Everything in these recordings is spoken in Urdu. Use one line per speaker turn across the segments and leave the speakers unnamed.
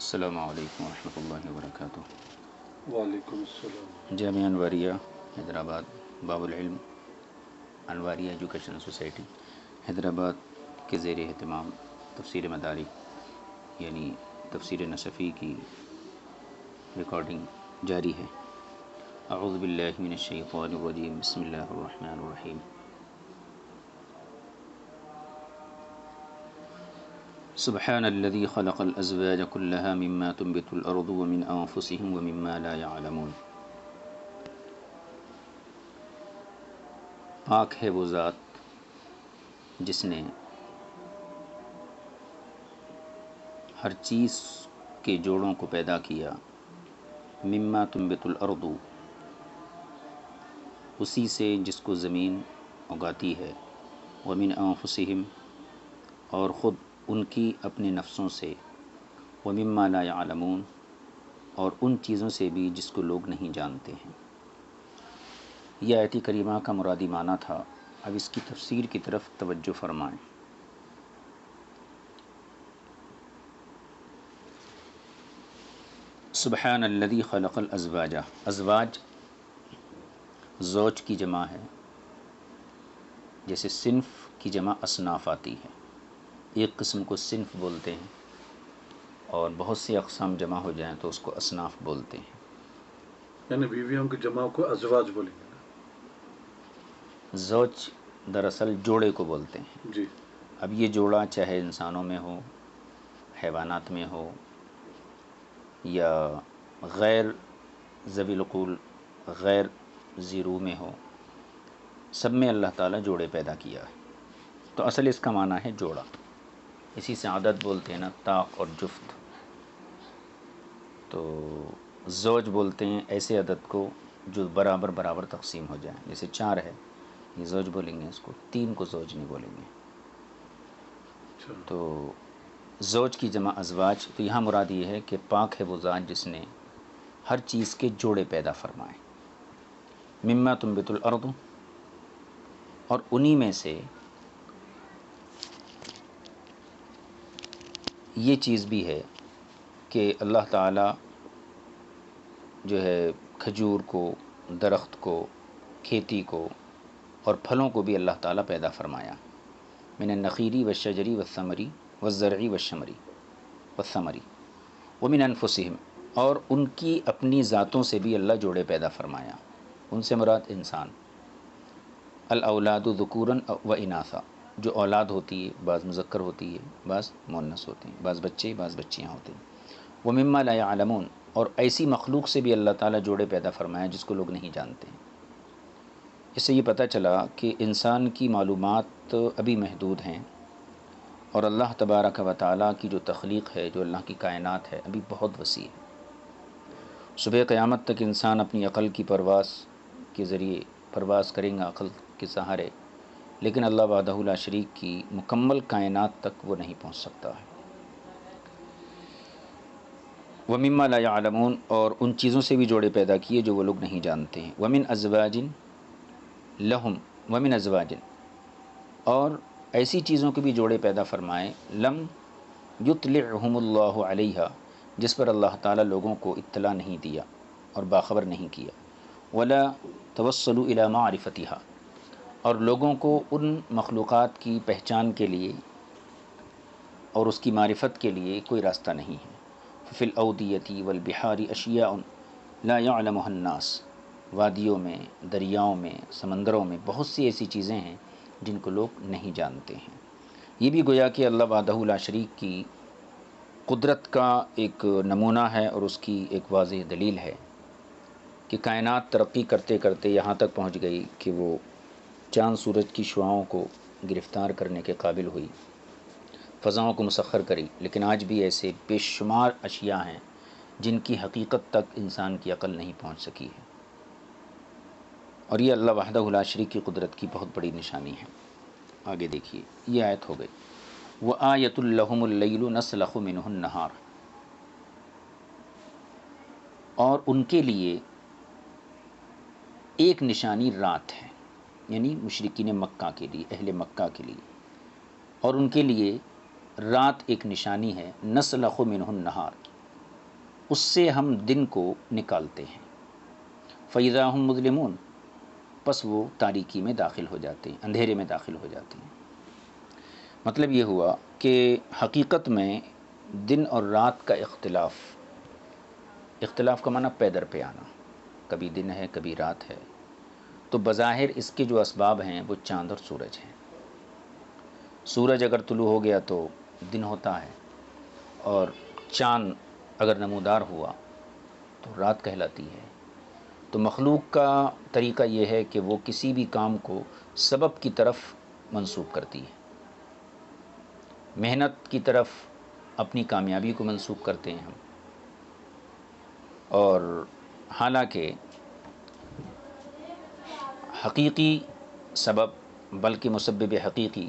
السلام علیکم ورحمۃ اللہ وبرکاتہ۔
وعلیکم السلام۔
جامعہ انواریہ حیدرآباد، باب العلم انواریہ ایجوکیشن سوسائٹی حیدرآباد کے زیر اہتمام تفسیر مدارک یعنی تفسیر نصفی کی ریکارڈنگ جاری ہے۔ اعوذ باللہ من الشیطان الرجیم، بسم اللہ الرحمن الرحیم۔ سبحان الذي خلق الأزواج كلها مما تنبت الأرض ومن أنفسهم ومما لا يعلمون۔ پاک ہے وہ ذات جس نے ہر چیز کے جوڑوں کو پیدا کیا، مما تنبت الأرض، اسی سے جس کو زمین اگاتی ہے، ومن أنفسهم، اور خود ان کی اپنے نفسوں سے، ومما لا يعلمون، اور ان چیزوں سے بھی جس کو لوگ نہیں جانتے ہیں۔ یہ آیت کریمہ کا مرادی معنی تھا۔ اب اس کی تفسیر کی طرف توجہ فرمائیں۔ سبحان الذی خلق الازواج، ازواج زوج کی جمع ہے، جیسے صنف کی جمع اصناف آتی ہے۔ ایک قسم کو صنف بولتے ہیں اور بہت سی اقسام جمع ہو جائیں تو اس کو اصناف بولتے ہیں۔
یعنی بیویوں کی جمع کو ازواج بولیں گے نا؟
زوج دراصل جوڑے کو بولتے ہیں۔
جی۔
اب یہ جوڑا چاہے انسانوں میں ہو، حیوانات میں ہو، یا غیر ذوی العقول غیر ذی روح میں ہو، سب میں اللہ تعالیٰ جوڑے پیدا کیا ہے۔ تو اصل اس کا معنی ہے جوڑا۔ اسی سے عدد بولتے ہیں نا، طاق اور جفت۔ تو زوج بولتے ہیں ایسے عدد کو جو برابر برابر تقسیم ہو جائیں، جیسے 4 ہے، یہ زوج بولیں گے اس کو، 3 کو زوج نہیں بولیں گے۔ تو زوج کی جمع ازواج، تو یہاں مراد یہ ہے کہ پاک ہے وہ ذات جس نے ہر چیز کے جوڑے پیدا فرمائے، مما تنبت الارض، اور انہی میں سے یہ چیز بھی ہے کہ اللہ تعالیٰ جو ہے کھجور کو، درخت کو، کھیتی کو اور پھلوں کو بھی اللہ تعالیٰ پیدا فرمایا، من النخیل والشجر والثمر والزرع والثمر ومن انفسہم، اور ان کی اپنی ذاتوں سے بھی اللہ جوڑے پیدا فرمایا۔ ان سے مراد انسان، الاولاد ذکورا و اناثا، جو اولاد ہوتی ہے بعض مذکر ہوتی ہے بعض مؤنث ہوتے ہیں، بعض بچے بعض بچیاں ہوتے ہیں۔ ومما لا يعلمون، اور ایسی مخلوق سے بھی اللہ تعالیٰ جوڑے پیدا فرمایا جس کو لوگ نہیں جانتے ہیں۔ اس سے یہ پتہ چلا کہ انسان کی معلومات ابھی محدود ہیں، اور اللہ تبارک و تعالیٰ کی جو تخلیق ہے، جو اللہ کی کائنات ہے، ابھی بہت وسیع ہے۔ صبح قیامت تک انسان اپنی عقل کی پرواز کے ذریعے پرواز کریں گا، عقل کے سہارے، لیکن اللہ وحدہ لا شریک کی مکمل کائنات تک وہ نہیں پہنچ سکتا ہے۔ وَمِمَّا لَا يَعْلَمُونَ، اور ان چیزوں سے بھی جوڑے پیدا کیے جو وہ لوگ نہیں جانتے ہیں۔ وَمِنْ أَزْوَاجٍ لَهُمْ وَمِنْ أَزْوَاجٍ، اور ایسی چیزوں کے بھی جوڑے پیدا فرمائے، لَمْ يُطْلِعْهُمُ اللَّهُ عَلَيْهَا، جس پر اللہ تعالیٰ لوگوں کو اطلاع نہیں دیا اور باخبر نہیں کیا۔ وَلَا تَوَصَّلُوا إِلَى مَعْرِفَتِهَا، اور لوگوں کو ان مخلوقات کی پہچان کے لیے اور اس کی معرفت کے لیے کوئی راستہ نہیں ہے۔ فِي الْأَوْدِيَةِ وَالْبِحَارِ أَشْيَاءٌ لَا يَعْلَمُهَا النَّاسُ، وادیوں میں، دریاؤں میں، سمندروں میں بہت سی ایسی چیزیں ہیں جن کو لوگ نہیں جانتے ہیں۔ یہ بھی گویا کہ اللہ وحدہ لا شریک کی قدرت کا ایک نمونہ ہے اور اس کی ایک واضح دلیل ہے کہ کائنات ترقی کرتے کرتے یہاں تک پہنچ گئی کہ وہ چاند سورج کی شعاؤں کو گرفتار کرنے کے قابل ہوئی، فضاؤں کو مسخر کری، لیکن آج بھی ایسے بے شمار اشیاء ہیں جن کی حقیقت تک انسان کی عقل نہیں پہنچ سکی ہے، اور یہ اللہ وحدہ لا شریک کی قدرت کی بہت بڑی نشانی ہے۔ آگے دیکھیے، یہ آیت ہو گئی۔ وَآیَةٌ لَهُمُ اللَّيْلُ نَسْلَخُ مِنْهُ النَّهَارَ، اور ان کے لیے ایک نشانی رات ہے، یعنی مشرکین مکہ کے لیے، اہل مکہ کے لیے، اور ان کے لیے رات ایک نشانی ہے، نسلخ منہ النہار، اس سے ہم دن کو نکالتے ہیں۔ فَإِذَا هُمْ مُظْلِمُونَ، پس وہ تاریکی میں داخل ہو جاتے ہیں، اندھیرے میں داخل ہو جاتے ہیں۔ مطلب یہ ہوا کہ حقیقت میں دن اور رات کا اختلاف کا معنی پے در پہ آنا، کبھی دن ہے کبھی رات ہے، تو بظاہر اس کے جو اسباب ہیں وہ چاند اور سورج ہیں۔ سورج اگر طلوع ہو گیا تو دن ہوتا ہے، اور چاند اگر نمودار ہوا تو رات کہلاتی ہے۔ تو مخلوق کا طریقہ یہ ہے کہ وہ کسی بھی کام کو سبب کی طرف منسوب کرتی ہے، محنت کی طرف اپنی کامیابی کو منسوب کرتے ہیں ہم، اور حالانکہ حقیقی سبب بلکہ مسبب حقیقی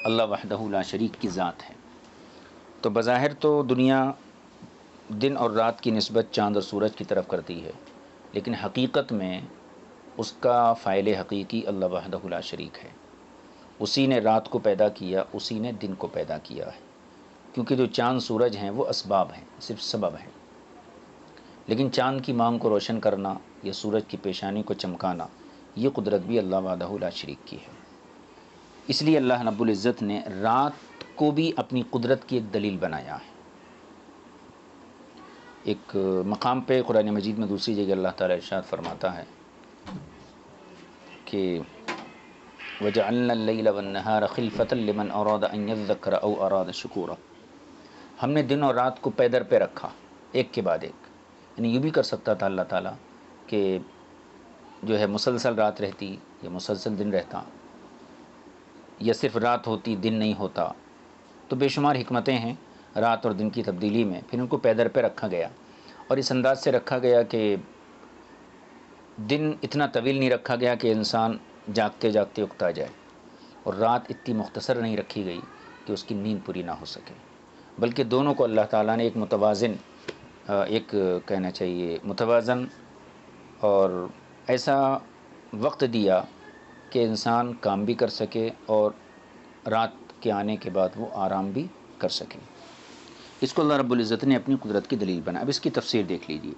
اللہ وحدہ لا شریک کی ذات ہے۔ تو بظاہر تو دنیا دن اور رات کی نسبت چاند اور سورج کی طرف کرتی ہے، لیکن حقیقت میں اس کا فاعل حقیقی اللہ وحدہ لا شریک ہے۔ اسی نے رات کو پیدا کیا، اسی نے دن کو پیدا کیا ہے، کیونکہ جو چاند سورج ہیں وہ اسباب ہیں، صرف سبب ہیں، لیکن چاند کی مانگ کو روشن کرنا یا سورج کی پیشانی کو چمکانا یہ قدرت بھی اللہ وحدہ لا شریک کی ہے۔ اس لیے اللہ رب العزت نے رات کو بھی اپنی قدرت کی ایک دلیل بنایا ہے۔ ایک مقام پہ قرآن مجید میں دوسری جگہ اللہ تعالیٰ ارشاد فرماتا ہے کہ وَجَعَلْنَا اللَّيْلَ وَالنَّهَارَ خِلْفَةً لِمَنْ أَرَادَ أَنْ يَذَّكَّرَ أَوْ أَرَادَ شُكُورًا، ہم نے دن اور رات کو پے در پہ رکھا، ایک کے بعد ایک، یعنی یہ بھی کر سکتا تھا اللہ تعالیٰ کہ جو ہے مسلسل رات رہتی یا مسلسل دن رہتا، یا صرف رات ہوتی دن نہیں ہوتا۔ تو بے شمار حکمتیں ہیں رات اور دن کی تبدیلی میں، پھر ان کو پے در پہ رکھا گیا، اور اس انداز سے رکھا گیا کہ دن اتنا طویل نہیں رکھا گیا کہ انسان جاگتے جاگتے اکتا جائے، اور رات اتنی مختصر نہیں رکھی گئی کہ اس کی نیند پوری نہ ہو سکے، بلکہ دونوں کو اللہ تعالیٰ نے ایک متوازن، ایک کہنا چاہیے متوازن اور ایسا وقت دیا کہ انسان کام بھی کر سکے اور رات کے آنے کے بعد وہ آرام بھی کر سکے۔ اس کو اللہ رب العزت نے اپنی قدرت کی دلیل بنا۔ اب اس کی تفسیر دیکھ لیجیے۔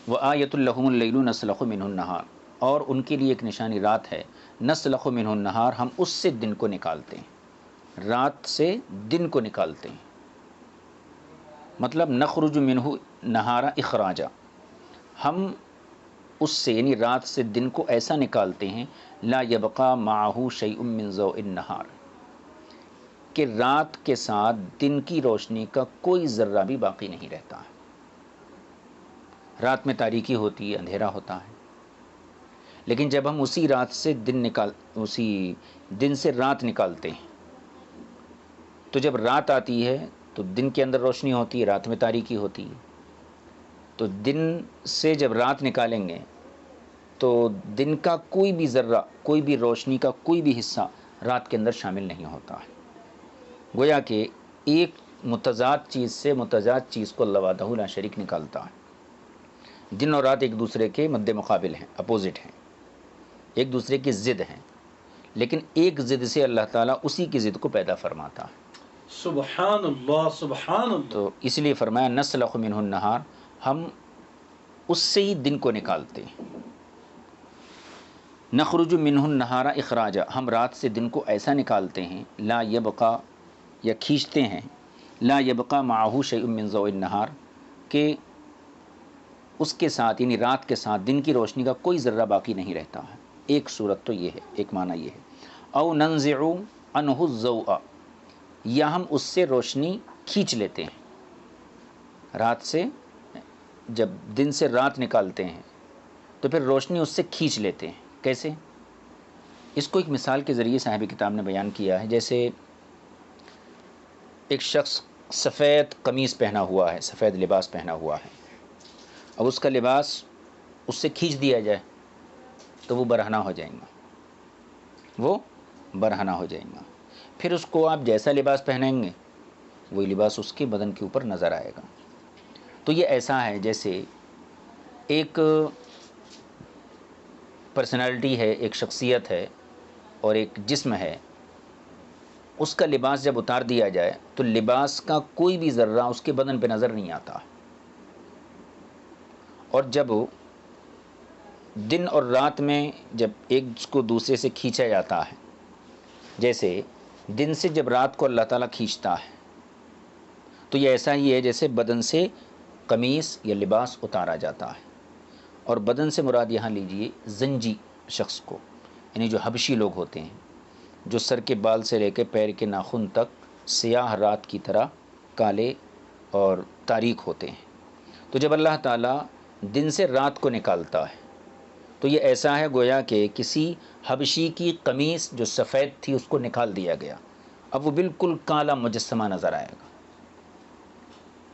وَآیَةٌ لَّهُمُ اللَّیلُ نَسْلَخُ مِنْهُ النَّهَارَ، اور ان کے لیے ایک نشانی رات ہے، نسلخ منہ النہار، ہم اس سے دن کو نکالتے ہیں، رات سے دن کو نکالتے ہیں، مطلب نخرج منہ نہارا اخراجا، ہم اس سے یعنی رات سے دن کو ایسا نکالتے ہیں لا یبقى معه شیء من ضوء النہار، کہ رات کے ساتھ دن کی روشنی کا کوئی ذرہ بھی باقی نہیں رہتا ہے۔ رات میں تاریکی ہوتی ہے، اندھیرا ہوتا ہے، لیکن جب ہم اسی دن سے رات نکالتے ہیں، تو جب رات آتی ہے تو دن کے اندر روشنی ہوتی ہے، رات میں تاریکی ہوتی ہے، تو دن سے جب رات نکالیں گے تو دن کا کوئی بھی ذرہ، کوئی بھی روشنی کا کوئی بھی حصہ رات کے اندر شامل نہیں ہوتا ہے۔ گویا کہ ایک متضاد چیز سے متضاد چیز کو اللہ وحدہ لا شریک نکالتا ہے۔ دن اور رات ایک دوسرے کے مد مقابل ہیں، اپوزٹ ہیں، ایک دوسرے کی ضد ہیں، لیکن ایک ضد سے اللہ تعالیٰ اسی کی ضد کو پیدا فرماتا ہے۔
سبحان اللہ سبحان اللہ۔
تو اس لیے فرمایا نسلخ منہ النہار، ہم اس سے ہی دن کو نکالتے ہیں۔ نخرج منہ النہار اخراجا، ہم رات سے دن کو ایسا نکالتے ہیں، لا یبقى یا کھینچتے ہیں، لا یبقى معه شیء من ضوء النہار، کہ اس کے ساتھ یعنی رات کے ساتھ دن کی روشنی کا کوئی ذرہ باقی نہیں رہتا ہے۔ ایک صورت تو یہ ہے، ایک معنی یہ ہے۔ او ننزع عنہ الضوء، یا ہم اس سے روشنی کھینچ لیتے ہیں، رات سے جب دن سے رات نکالتے ہیں تو پھر روشنی اس سے کھینچ لیتے ہیں۔ کیسے؟ اس کو ایک مثال کے ذریعے صاحب کتاب نے بیان کیا ہے۔ جیسے ایک شخص سفید قمیص پہنا ہوا ہے، سفید لباس پہنا ہوا ہے، اب اس کا لباس اس سے کھینچ دیا جائے تو وہ برہنہ ہو جائیں گا، وہ برہنہ ہو جائیں گا، پھر اس کو آپ جیسا لباس پہنیں گے وہی لباس اس کے بدن کے اوپر نظر آئے گا۔ تو یہ ایسا ہے جیسے ایک پرسنالٹی ہے، ایک شخصیت ہے اور ایک جسم ہے، اس کا لباس جب اتار دیا جائے تو لباس کا کوئی بھی ذرہ اس کے بدن پہ نظر نہیں آتا، اور جب دن اور رات میں جب ایک کو دوسرے سے کھینچا جاتا ہے، جیسے دن سے جب رات کو اللہ تعالیٰ کھینچتا ہے تو یہ ایسا ہی ہے جیسے بدن سے قمیص یا لباس اتارا جاتا ہے. اور بدن سے مراد یہاں لیجئے زنجی شخص کو، یعنی جو حبشی لوگ ہوتے ہیں، جو سر کے بال سے لے کے پیر کے ناخن تک سیاہ رات کی طرح کالے اور تاریک ہوتے ہیں. تو جب اللہ تعالیٰ دن سے رات کو نکالتا ہے تو یہ ایسا ہے گویا کہ کسی حبشی کی قمیص جو سفید تھی اس کو نکال دیا گیا، اب وہ بالکل کالا مجسمہ نظر آئے گا،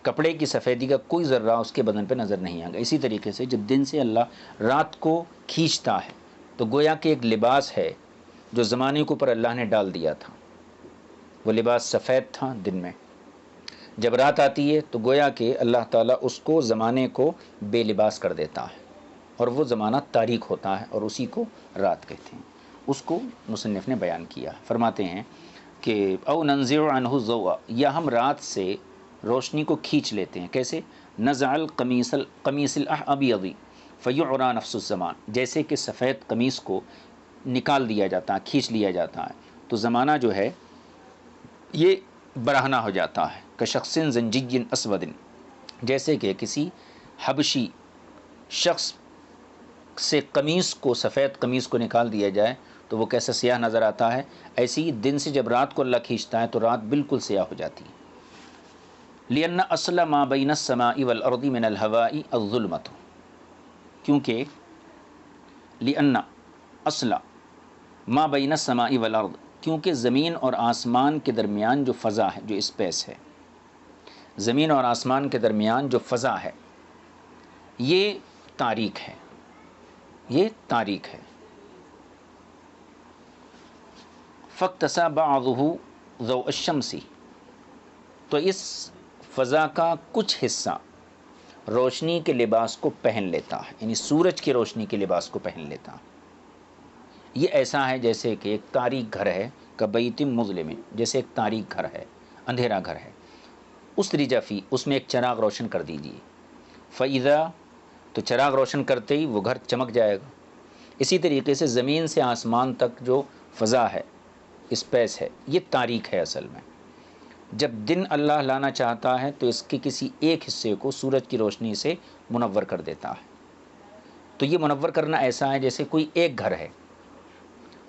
کپڑے کی سفیدی کا کوئی ذرہ اس کے بدن پہ نظر نہیں آئے گا. اسی طریقے سے جب دن سے اللہ رات کو کھینچتا ہے تو گویا کہ ایک لباس ہے جو زمانے کے اوپر اللہ نے ڈال دیا تھا، وہ لباس سفید تھا دن میں، جب رات آتی ہے تو گویا کہ اللہ تعالیٰ اس کو زمانے کو بے لباس کر دیتا ہے اور وہ زمانہ تاریک ہوتا ہے اور اسی کو رات کہتے ہیں. اس کو مصنف نے بیان کیا، فرماتے ہیں کہ او ننزع عنہ الضوء، یا ہم رات سے روشنی کو کھینچ لیتے ہیں. کیسے؟ نزع القمیص الابیض فیعری نفس الزمان، جیسے کہ سفید قمیص کو نکال دیا جاتا ہے، کھینچ لیا جاتا ہے تو زمانہ جو ہے یہ برہنہ ہو جاتا ہے. کشخص زنجی اسود، جیسے کہ کسی حبشی شخص سے قمیص کو، سفید قمیص کو نکال دیا جائے تو وہ کیسا سیاہ نظر آتا ہے. ایسی ہی دن سے جب رات کو اللہ کھینچتا ہے تو رات بالکل سیاہ ہو جاتی ہے. لِأَنَّ أَصْلَ مَا بَيْنَ السَّمَاءِ وَالْأَرْضِ مِنَ الْهَوَاءِ الظُّلْمَةُ، کیونکہ لِأَنَّ أَصْلَ مَا بَيْنَ السَّمَاءِ وَالْأَرْضِ، کیونکہ زمین اور آسمان کے درمیان جو فضا ہے، جو اسپیس ہے، زمین اور آسمان کے درمیان جو فضا ہے یہ تاریک ہے، یہ تاریک ہے. فَاقْتَسَى بَعْضُهُ ضَوْءَ الشَّمْسِ، تو اس فضا کا کچھ حصہ روشنی کے لباس کو پہن لیتا ہے، یعنی سورج کی روشنی کے لباس کو پہن لیتا ہے. یہ ایسا ہے جیسے کہ ایک تاریک گھر ہے، کبیت مظلم، جیسے ایک تاریک گھر ہے، اندھیرا گھر ہے. اسرج فی، اس میں ایک چراغ روشن کر دیجیے. فاذا، تو چراغ روشن کرتے ہی وہ گھر چمک جائے گا. اسی طریقے سے زمین سے آسمان تک جو فضا ہے، اسپیس ہے، یہ تاریک ہے اصل میں. جب دن اللہ لانا چاہتا ہے تو اس کے کسی ایک حصے کو سورج کی روشنی سے منور کر دیتا ہے. تو یہ منور کرنا ایسا ہے جیسے کوئی ایک گھر ہے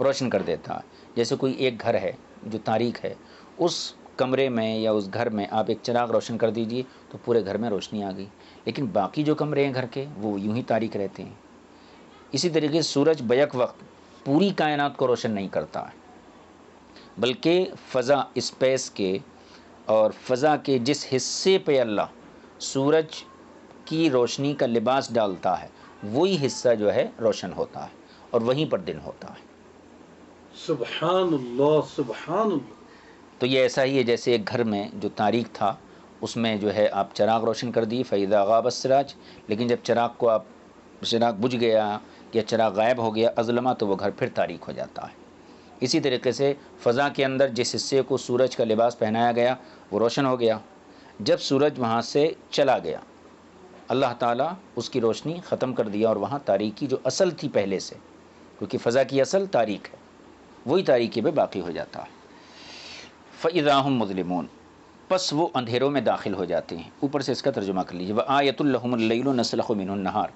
روشن کر دیتا ہے. جیسے کوئی ایک گھر ہے جو تاریک ہے، اس کمرے میں یا اس گھر میں آپ ایک چراغ روشن کر دیجئے تو پورے گھر میں روشنی آ گئی، لیکن باقی جو کمرے ہیں گھر کے وہ یوں ہی تاریک رہتے ہیں. اسی طریقے سے سورج بیک وقت پوری کائنات کو روشن نہیں کرتا ہے، بلکہ فضا، اسپیس کے اور فضا کے جس حصے پہ اللہ سورج کی روشنی کا لباس ڈالتا ہے وہی حصہ جو ہے روشن ہوتا ہے اور وہیں پر دن ہوتا ہے.
سبحان اللہ، سبحان اللہ.
تو یہ ایسا ہی ہے جیسے ایک گھر میں جو تاریک تھا اس میں جو ہے آپ چراغ روشن کر دی، فَإِذَا غَابَ السِّرَاجُ، لیکن جب چراغ بجھ گیا یا چراغ غائب ہو گیا، اظلمہ، تو وہ گھر پھر تاریک ہو جاتا ہے. اسی طریقے سے فضا کے اندر جس حصے کو سورج کا لباس پہنایا گیا وہ روشن ہو گیا. جب سورج وہاں سے چلا گیا اللہ تعالیٰ اس کی روشنی ختم کر دیا اور وہاں تاریکی جو اصل تھی پہلے سے، کیونکہ فضا کی اصل تاریک ہے، وہی تاریکی پہ باقی ہو جاتا ہے. فَإِذَا هُمْ مُظْلِمُونَ، پس وہ اندھیروں میں داخل ہو جاتے ہیں. اوپر سے اس کا ترجمہ کر لیجیے. وَآیَةٌ لَهُمُ اللَّيْلُ نَسْلَخُ مِنْهُ النَّهَارَ،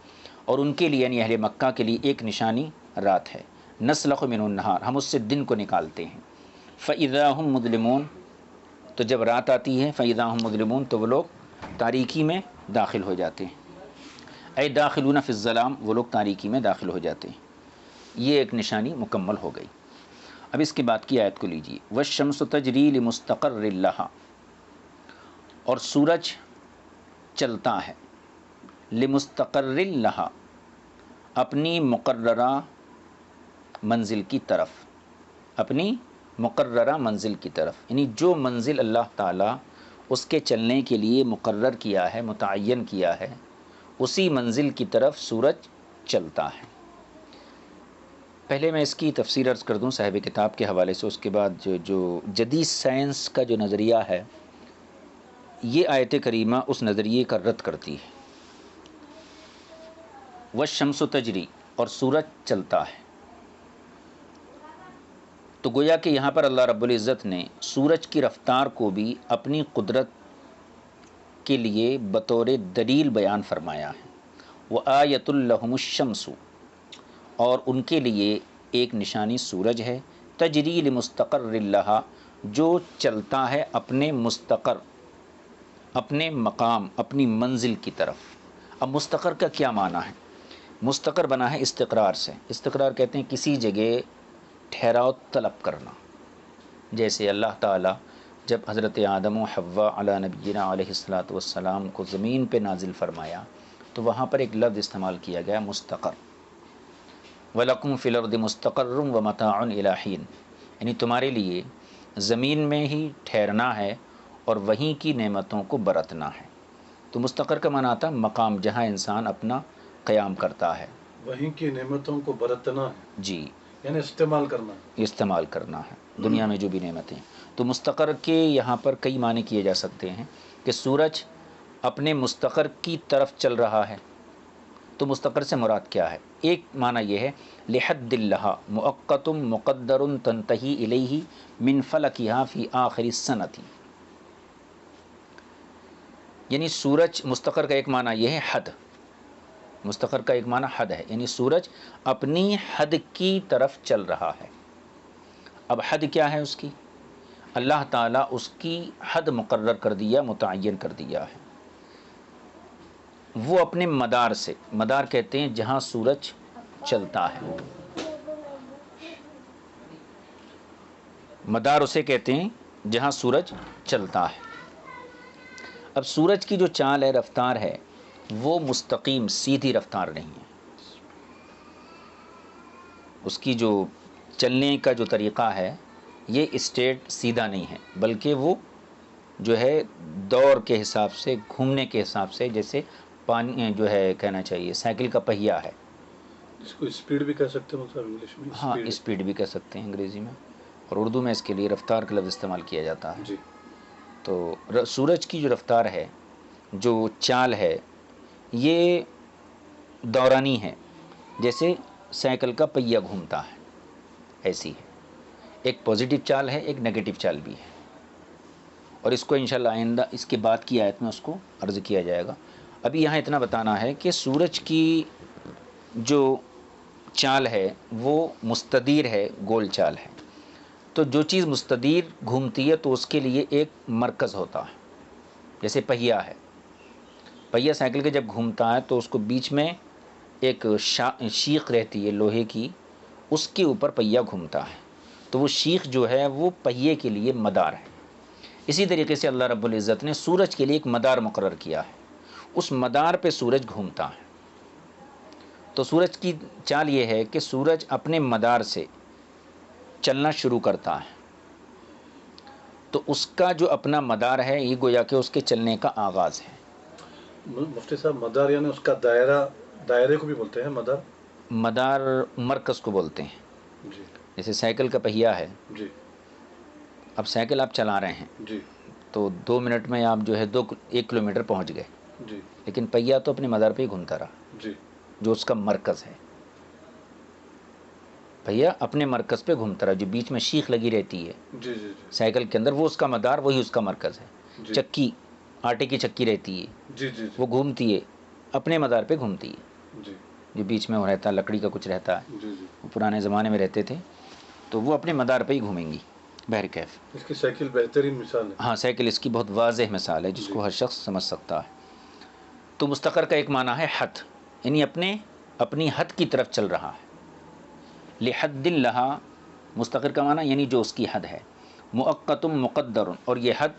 اور ان کے لیے یعنی اہل مکہ کے لیے ایک نشانی رات ہے. نَسْلَخُ مِنْهُ النَّهَارَ، ہم اس سے دن کو نکالتے ہیں. فَإِذَا هُمْ مُظْلِمُونَ، تو جب رات آتی ہے فَإِذَا هُمْ مُظْلِمُونَ تو وہ لوگ تاریکی میں داخل ہو جاتے ہیں. اے داخلون فی الظلام، وہ لوگ تاریکی میں داخل ہو جاتے ہیں. یہ ایک نشانی مکمل ہو گئی. اب اس کے بعد کی آیت کو لیجیے. وَالشَّمْسُ تَجْرِي لِمُسْتَقَرٍّ لَهَا، اور سورج چلتا ہے لِمُسْتَقَرٍّ لَهَا، اپنی مقررہ منزل کی طرف، اپنی مقررہ منزل کی طرف، یعنی جو منزل اللہ تعالیٰ اس کے چلنے کے لیے مقرر کیا ہے، متعین کیا ہے، اسی منزل کی طرف سورج چلتا ہے. پہلے میں اس کی تفسیر عرض کر دوں صاحب کتاب کے حوالے سے، اس کے بعد جو جدید سائنس کا جو نظریہ ہے یہ آیت کریمہ اس نظریے کا رد کرتی ہے. والشمس تجری، اور سورج چلتا ہے۔ تو گویا کہ یہاں پر اللہ رب العزت نے سورج کی رفتار کو بھی اپنی قدرت کے لیے بطور دلیل بیان فرمایا ہے۔ وآیۃ لہم الشمس، اور ان کے لیے ایک نشانی سورج ہے، تجری لمستقر لہا، جو چلتا ہے اپنے مستقر، اپنے مقام، اپنی منزل کی طرف۔ اب مستقر کا کیا معنی ہے؟ مستقر بنا ہے استقرار سے۔ استقرار کہتے ہیں کسی جگہ ٹھہراؤ طلب کرنا۔ جیسے اللہ تعالیٰ جب حضرت آدم و حوا علی نبینا علیہ الصلاۃ والسلام کو زمین پہ نازل فرمایا تو وہاں پر ایک لفظ استعمال کیا گیا مستقر۔ وَلَكُمْ فِي الْأَرْضِ مُسْتَقَرٌّ وَمَتَاعٌ إِلَىٰ حِينٍ، یعنی تمہارے لیے زمین میں ہی ٹھہرنا ہے اور وہیں کی نعمتوں کو برتنا ہے۔ تو مستقر کا معنی آتا ہے مقام، جہاں انسان اپنا قیام کرتا ہے،
وہیں کی نعمتوں کو برتنا ہے،
جی،
یعنی استعمال کرنا ہے۔
استعمال کرنا ہے دنیا میں جو بھی نعمتیں۔ تو مستقر کے یہاں پر کئی معنی کیے جا سکتے ہیں کہ سورج اپنے مستقر کی طرف چل رہا ہے۔ تو مستقر سے مراد کیا ہے؟ ایک معنی یہ ہے لحد اللہ مؤقت مقدر تنتہی الیہ من فلکہا فی آخر السنۃ، یعنی سورج، مستقر کا ایک معنی یہ ہے حد، مستقر کا ایک معنی حد ہے، یعنی سورج اپنی حد کی طرف چل رہا ہے۔ اب حد کیا ہے اس کی؟ اللہ تعالیٰ اس کی حد مقرر کر دیا، متعین کر دیا ہے۔ وہ اپنے مدار سے، مدار کہتے ہیں جہاں سورج چلتا ہے، مدار اسے کہتے ہیں جہاں سورج چلتا ہے۔ اب سورج کی جو چال ہے، رفتار ہے، وہ مستقیم سیدھی رفتار نہیں ہے۔ اس کی جو چلنے کا جو طریقہ ہے یہ اسٹریٹ سیدھا نہیں ہے، بلکہ وہ جو ہے دور کے حساب سے، گھومنے کے حساب سے، جیسے پانی جو ہے کہنا چاہیے سائیکل کا پہیہ ہے۔
اس کو اسپیڈ بھی کہہ سکتے ہیں مطلب انگلش میں؟
ہاں، اسپیڈ بھی کہہ سکتے ہیں انگریزی میں، اور اردو میں اس کے لیے رفتار کا لفظ استعمال کیا جاتا ہے۔
جی۔
تو سورج کی جو رفتار ہے، جو چال ہے، یہ دورانی ہے، جیسے سائیکل کا پہیہ گھومتا ہے ایسی ہے۔ ایک پوزیٹیو چال ہے، ایک نیگیٹو چال بھی ہے، اور اس کو انشاءاللہ آئندہ اس کے بعد کی آیت میں اس کو عرض کیا جائے گا۔ ابھی یہاں اتنا بتانا ہے کہ سورج کی جو چال ہے وہ مستدیر ہے، گول چال ہے۔ تو جو چیز مستدیر گھومتی ہے تو اس کے لیے ایک مرکز ہوتا ہے، جیسے پہیہ ہے، پہیہ سائیکل کے جب گھومتا ہے تو اس کو بیچ میں ایک شیخ رہتی ہے لوہے کی، اس کے اوپر پہیہ گھومتا ہے، تو وہ شیخ جو ہے وہ پہیے کے لیے مدار ہے۔ اسی طریقے سے اللہ رب العزت نے سورج کے لیے ایک مدار مقرر کیا ہے، اس مدار پہ سورج گھومتا ہے۔ تو سورج کی چال یہ ہے کہ سورج اپنے مدار سے چلنا شروع کرتا ہے، تو اس کا جو اپنا مدار ہے یہ گویا کہ اس کے چلنے کا آغاز ہے۔
مفتی صاحب، مدار یعنی اس کا دائرہ، دائرے کو بھی بولتے ہیں مدار؟
مدار مرکز کو بولتے ہیں۔
جی
جیسے سائیکل کا پہیہ ہے،
جی
اب سائیکل آپ چلا رہے ہیں
جی
تو 2 منٹ میں آپ جو ہے 1 کلومیٹر پہنچ گئے،
جی
لیکن پہیہ تو اپنے مدار پہ ہی گھومتا رہا،
جی
جو اس کا مرکز ہے۔ پہیہ اپنے مرکز پہ گھومتا رہا، جو بیچ میں شیخ لگی رہتی ہے
جی جی
سائیکل کے اندر، وہ اس کا مدار، وہی اس کا مرکز ہے۔
جی
چکی، آٹے کی چکی رہتی ہے،
جی جی
وہ گھومتی ہے، اپنے مدار پہ گھومتی ہے،
جی
جو بیچ میں وہ رہتا ہے لکڑی کا کچھ رہتا ہے،
جی جی۔
وہ پرانے زمانے میں رہتے تھے، تو وہ اپنے مدار پہ ہی گھومیں گی بہرکیف۔
اس کی سائیکل بہترین مثال ہے۔
ہاں، سائیکل اس کی بہت واضح مثال ہے جس کو ہر شخص سمجھ سکتا ہے۔ تو مستقر کا ایک معنی ہے حد، یعنی اپنی حد کی طرف چل رہا ہے۔ لحد لہا، مستقر کا معنی یعنی جو اس کی حد ہے، مؤقت مقدر، اور یہ حد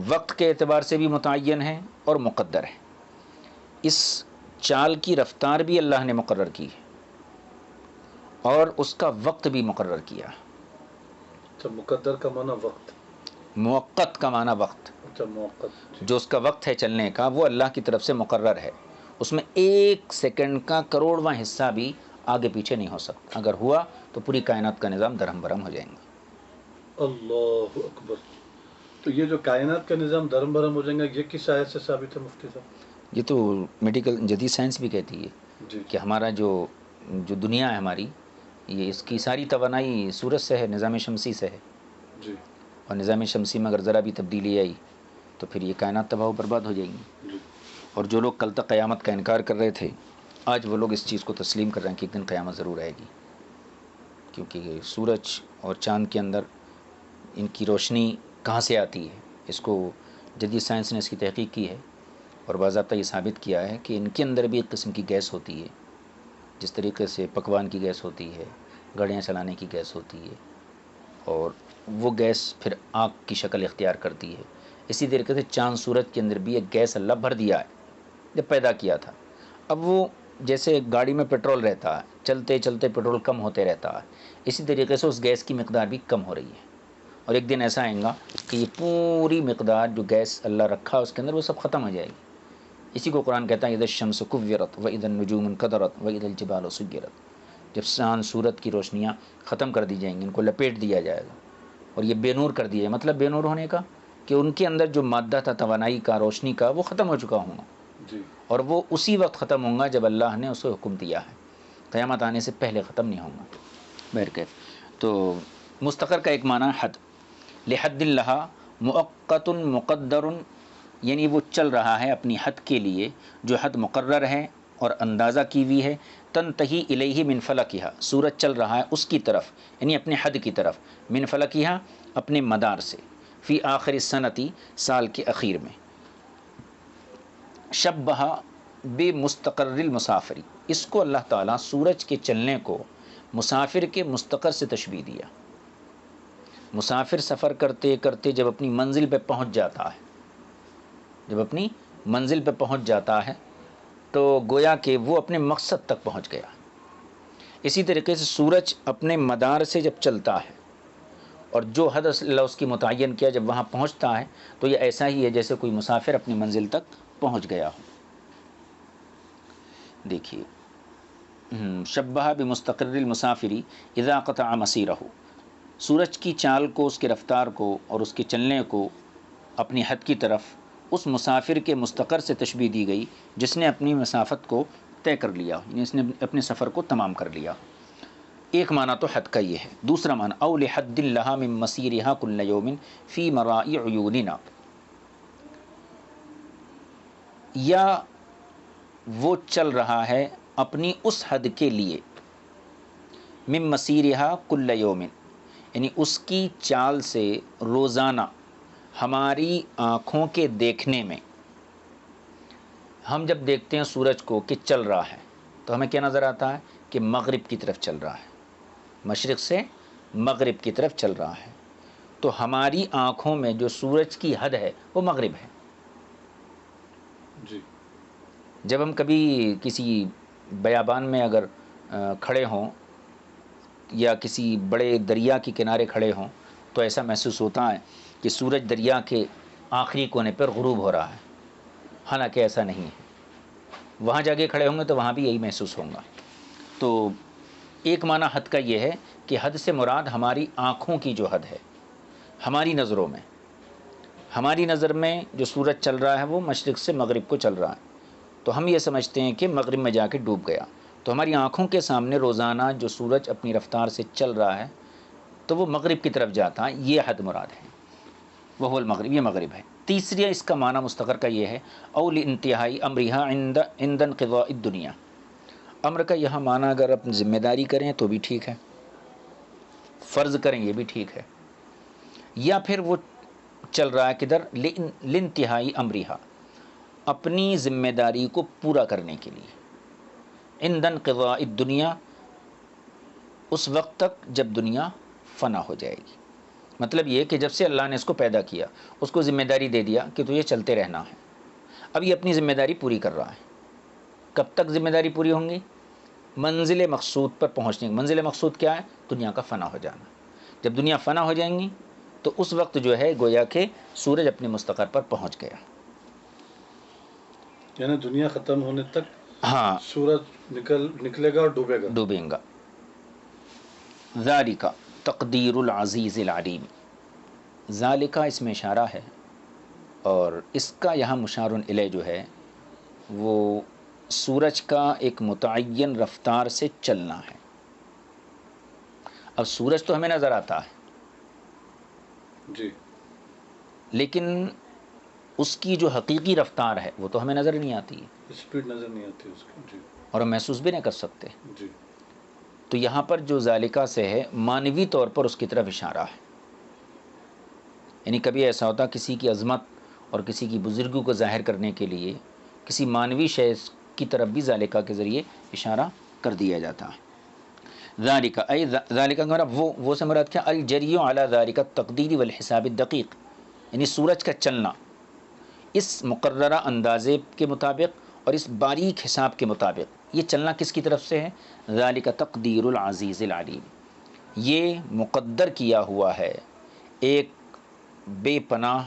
وقت کے اعتبار سے بھی متعین ہے اور مقدر ہے۔ اس چال کی رفتار بھی اللہ نے مقرر کی ہے اور اس کا وقت بھی مقرر کیا۔
اچھا، مقدر کا معنی وقت،
موقت کا معنی وقت،
اچھا موقت،
جو اس کا وقت ہے چلنے کا وہ اللہ کی طرف سے مقرر ہے، اس میں 1 سیکنڈ کا کروڑواں حصہ بھی آگے پیچھے نہیں ہو سکتا، اگر ہوا تو پوری کائنات کا نظام درہم برہم ہو جائیں گے۔
اللہ اکبر۔ تو یہ جو کائنات کا نظام درم برہم ہو جائے گا، یہ کس آیت سے ثابت ہے مفتی صاحب؟
یہ تو میڈیکل جدید سائنس بھی کہتی ہے
جی
کہ ہمارا جو دنیا ہے ہماری، یہ اس کی ساری توانائی سورج سے ہے، نظام شمسی سے ہے،
جی
اور نظام شمسی میں اگر ذرا بھی تبدیلی آئی تو پھر یہ کائنات تباہ و برباد ہو جائیں گی.
جی
اور جو لوگ کل تک قیامت کا انکار کر رہے تھے، آج وہ لوگ اس چیز کو تسلیم کر رہے ہیں کہ ایک دن قیامت ضرور آئے گی، کیونکہ سورج اور چاند کے اندر ان کی روشنی کہاں سے آتی ہے. اس کو جدید سائنس نے اس کی تحقیق کی ہے اور باضابطہ یہ ثابت کیا ہے کہ ان کے اندر بھی ایک قسم کی گیس ہوتی ہے، جس طریقے سے پکوان کی گیس ہوتی ہے، گاڑیاں چلانے کی گیس ہوتی ہے، اور وہ گیس پھر آگ کی شکل اختیار کرتی ہے. اسی طریقے سے چاند سورج کے اندر بھی ایک گیس اللہ بھر دیا ہے جب پیدا کیا تھا. اب وہ جیسے گاڑی میں پیٹرول رہتا ہے، چلتے چلتے پیٹرول کم ہوتے رہتا ہے، اسی طریقے سے اس گیس کی مقدار بھی کم ہو رہی ہے. اور ایک دن ایسا آئے گا کہ یہ پوری مقدار جو گیس اللہ رکھا اس کے اندر وہ سب ختم ہو جائے گی. اسی کو قرآن کہتا ہے اذا الشمس کورت واذا النجوم انکدرت واذا الجبال سیرت. جب چاند سورج کی روشنیاں ختم کر دی جائیں گی، ان کو لپیٹ دیا جائے گا اور یہ بے نور کر دیا جائے. مطلب بے نور ہونے کا کہ ان کے اندر جو مادہ تھا توانائی کا، روشنی کا، وہ ختم ہو چکا ہوں گا،
جی
اور وہ اسی وقت ختم ہوں گا جب اللہ نے اسے حکم دیا ہے. قیامت آنے سے پہلے ختم نہیں ہوں گا. بہرکیف تو مستقر کا ایک معنی حد، لحد اللہ مؤقت مقدر، یعنی وہ چل رہا ہے اپنی حد کے لیے جو حد مقرر ہے اور اندازہ کی ہوئی ہے. تنتہی الیہ من فلکہا، سورج چل رہا ہے اس کی طرف، یعنی اپنے حد کی طرف، من فلکہا اپنے مدار سے، فی آخر السنتی سال کے اخیر میں. شبہ بے مستقر المسافری، اس کو اللہ تعالیٰ سورج کے چلنے کو مسافر کے مستقر سے تشبیہ دیا. مسافر سفر کرتے کرتے جب اپنی منزل پہ پہنچ جاتا ہے، جب اپنی منزل پہ پہنچ جاتا ہے تو گویا کہ وہ اپنے مقصد تک پہنچ گیا. اسی طریقے سے سورج اپنے مدار سے جب چلتا ہے اور جو حد اللہ اس کی متعین کیا جب وہاں پہنچتا ہے تو یہ ایسا ہی ہے جیسے کوئی مسافر اپنی منزل تک پہنچ گیا ہو. دیکھیے شبہ بمستقر المسافری اذا قطع مسیرہ، سورج کی چال کو، اس کی رفتار کو اور اس کے چلنے کو اپنی حد کی طرف اس مسافر کے مستقر سے تشبیہ دی گئی جس نے اپنی مسافت کو طے کر لیا، یعنی اس نے اپنے سفر کو تمام کر لیا. ایک معنی تو حد کا یہ ہے. دوسرا معنی او لحد لہا من مسیرہا کل یوم فی مرائی عیوننا، یا وہ چل رہا ہے اپنی اس حد کے لیے، من مسیرہا کل یوم، یعنی اس کی چال سے روزانہ ہماری آنکھوں کے دیکھنے میں. ہم جب دیکھتے ہیں سورج کو کہ چل رہا ہے تو ہمیں کیا نظر آتا ہے کہ مغرب کی طرف چل رہا ہے، مشرق سے مغرب کی طرف چل رہا ہے. تو ہماری آنکھوں میں جو سورج کی حد ہے وہ مغرب ہے.
جی
جب ہم کبھی کسی بیابان میں اگر کھڑے ہوں یا کسی بڑے دریا کے کنارے کھڑے ہوں تو ایسا محسوس ہوتا ہے کہ سورج دریا کے آخری کونے پر غروب ہو رہا ہے، حالانکہ ایسا نہیں ہے. وہاں جا کے کھڑے ہوں گے تو وہاں بھی یہی محسوس ہوگا. تو ایک معنی حد کا یہ ہے کہ حد سے مراد ہماری آنکھوں کی جو حد ہے، ہماری نظروں میں، ہماری نظر میں جو سورج چل رہا ہے وہ مشرق سے مغرب کو چل رہا ہے تو ہم یہ سمجھتے ہیں کہ مغرب میں جا کے ڈوب گیا. تو ہماری آنکھوں کے سامنے روزانہ جو سورج اپنی رفتار سے چل رہا ہے تو وہ مغرب کی طرف جاتا ہے، یہ حد مراد ہے، وہ المغرب، یہ مغرب ہے. تیسری اس کا معنی مستقر کا یہ ہے او لانتہائی امرہا عند انقضاء الدنیا. امر کا یہاں معنی اگر اپنی ذمہ داری کریں تو بھی ٹھیک ہے، فرض کریں یہ بھی ٹھیک ہے، یا پھر وہ چل رہا ہے کدھر، لانتہائی امرہا، اپنی ذمہ داری کو پورا کرنے کے لیے، عند انقضاء الدنیا، اس وقت تک جب دنیا فنا ہو جائے گی. مطلب یہ کہ جب سے اللہ نے اس کو پیدا کیا اس کو ذمہ داری دے دیا کہ تو یہ چلتے رہنا ہے، اب یہ اپنی ذمہ داری پوری کر رہا ہے. کب تک ذمہ داری پوری ہوں گی؟ منزل مقصود پر پہنچنے. منزل مقصود کیا ہے؟ دنیا کا فنا ہو جانا. جب دنیا فنا ہو جائیں گی تو اس وقت جو ہے گویا کہ سورج اپنے مستقر پر پہنچ گیا.
یعنی دنیا ختم ہونے تک
ہاں
سورج نکلے گا اور ڈوبے گا.
ڈوبیں گا. ذالک تقدیر العزیز العلیم، ذالک اس میں اشارہ ہے اور اس کا یہاں مشار الیہ جو ہے وہ سورج کا ایک متعین رفتار سے چلنا ہے. اب سورج تو ہمیں نظر آتا ہے
جی
لیکن اس کی جو حقیقی رفتار ہے وہ تو ہمیں نظر نہیں آتی ہے
اسپیڈ نظر نہیں آتی اس کی. جی
اور ہم محسوس بھی نہیں کر سکتے.
جی
تو یہاں پر جو ذالکہ سے ہے مانوی طور پر اس کی طرف اشارہ ہے. یعنی کبھی ایسا ہوتا کسی کی عظمت اور کسی کی بزرگی کو ظاہر کرنے کے لیے کسی مانوی شے کی طرف بھی ذالکہ کے ذریعے اشارہ کر دیا جاتا ہے. ذالکہ ای ذالکہ کا مطلب وہ سے مراد کیا؟ الجری علی ذالکہ التقدیر والحساب الدقیق، یعنی سورج کا چلنا اس مقررہ اندازے کے مطابق اور اس باریک حساب کے مطابق. یہ چلنا کس کی طرف سے ہے؟ ذالکہ تقدیر العزیز العلیم، یہ مقدر کیا ہوا ہے ایک بے پناہ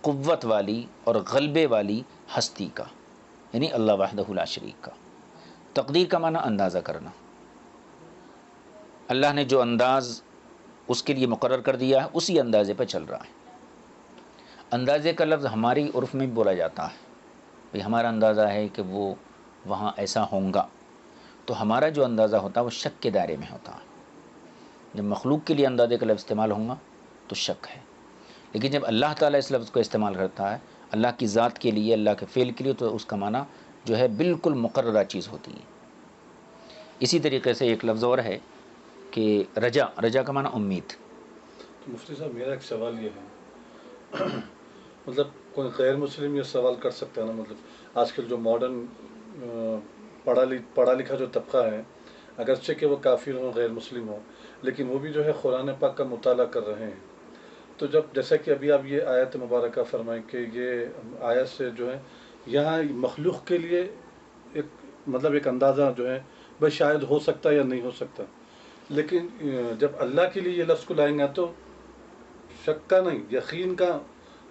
قوت والی اور غلبے والی ہستی کا، یعنی اللہ وحدہ لا شریک کا. تقدیر کا معنی اندازہ کرنا. اللہ نے جو انداز اس کے لیے مقرر کر دیا ہے اسی اندازے پہ چل رہا ہے. اندازے کا لفظ ہماری عرف میں بھی بولا جاتا ہے، بھئی ہمارا اندازہ ہے کہ وہ وہاں ایسا ہونگا. تو ہمارا جو اندازہ ہوتا ہے وہ شک کے دائرے میں ہوتا ہے. جب مخلوق کے لیے اندازے کا لفظ استعمال ہوگا تو شک ہے، لیکن جب اللہ تعالیٰ اس لفظ کو استعمال کرتا ہے اللہ کی ذات کے لیے، اللہ کے فعل کے لیے، تو اس کا معنی جو ہے بالکل مقررہ چیز ہوتی ہے. اسی طریقے سے ایک لفظ اور ہے کہ رجا کا معنی امید.
تو مفتی صاحب میرا ایک سوال یہ ہے، مطلب کوئی غیر مسلم یہ سوال کر سکتا ہے نا، مطلب آج کل جو ماڈرن پڑھا لکھا جو طبقہ ہے، اگرچہ کہ وہ کافر ہوں غیر مسلم ہوں، لیکن وہ بھی جو ہے قرآن پاک کا مطالعہ کر رہے ہیں. تو جب جیسا کہ ابھی آپ یہ آیت مبارکہ فرمائیں کہ یہ آیت سے جو ہے یہاں مخلوق کے لیے ایک مطلب ایک اندازہ جو ہے بھائی شاید ہو سکتا ہے یا نہیں ہو سکتا، لیکن جب اللہ کے لیے یہ لفظ کو لائیں گا تو شک کا نہیں، یقین کا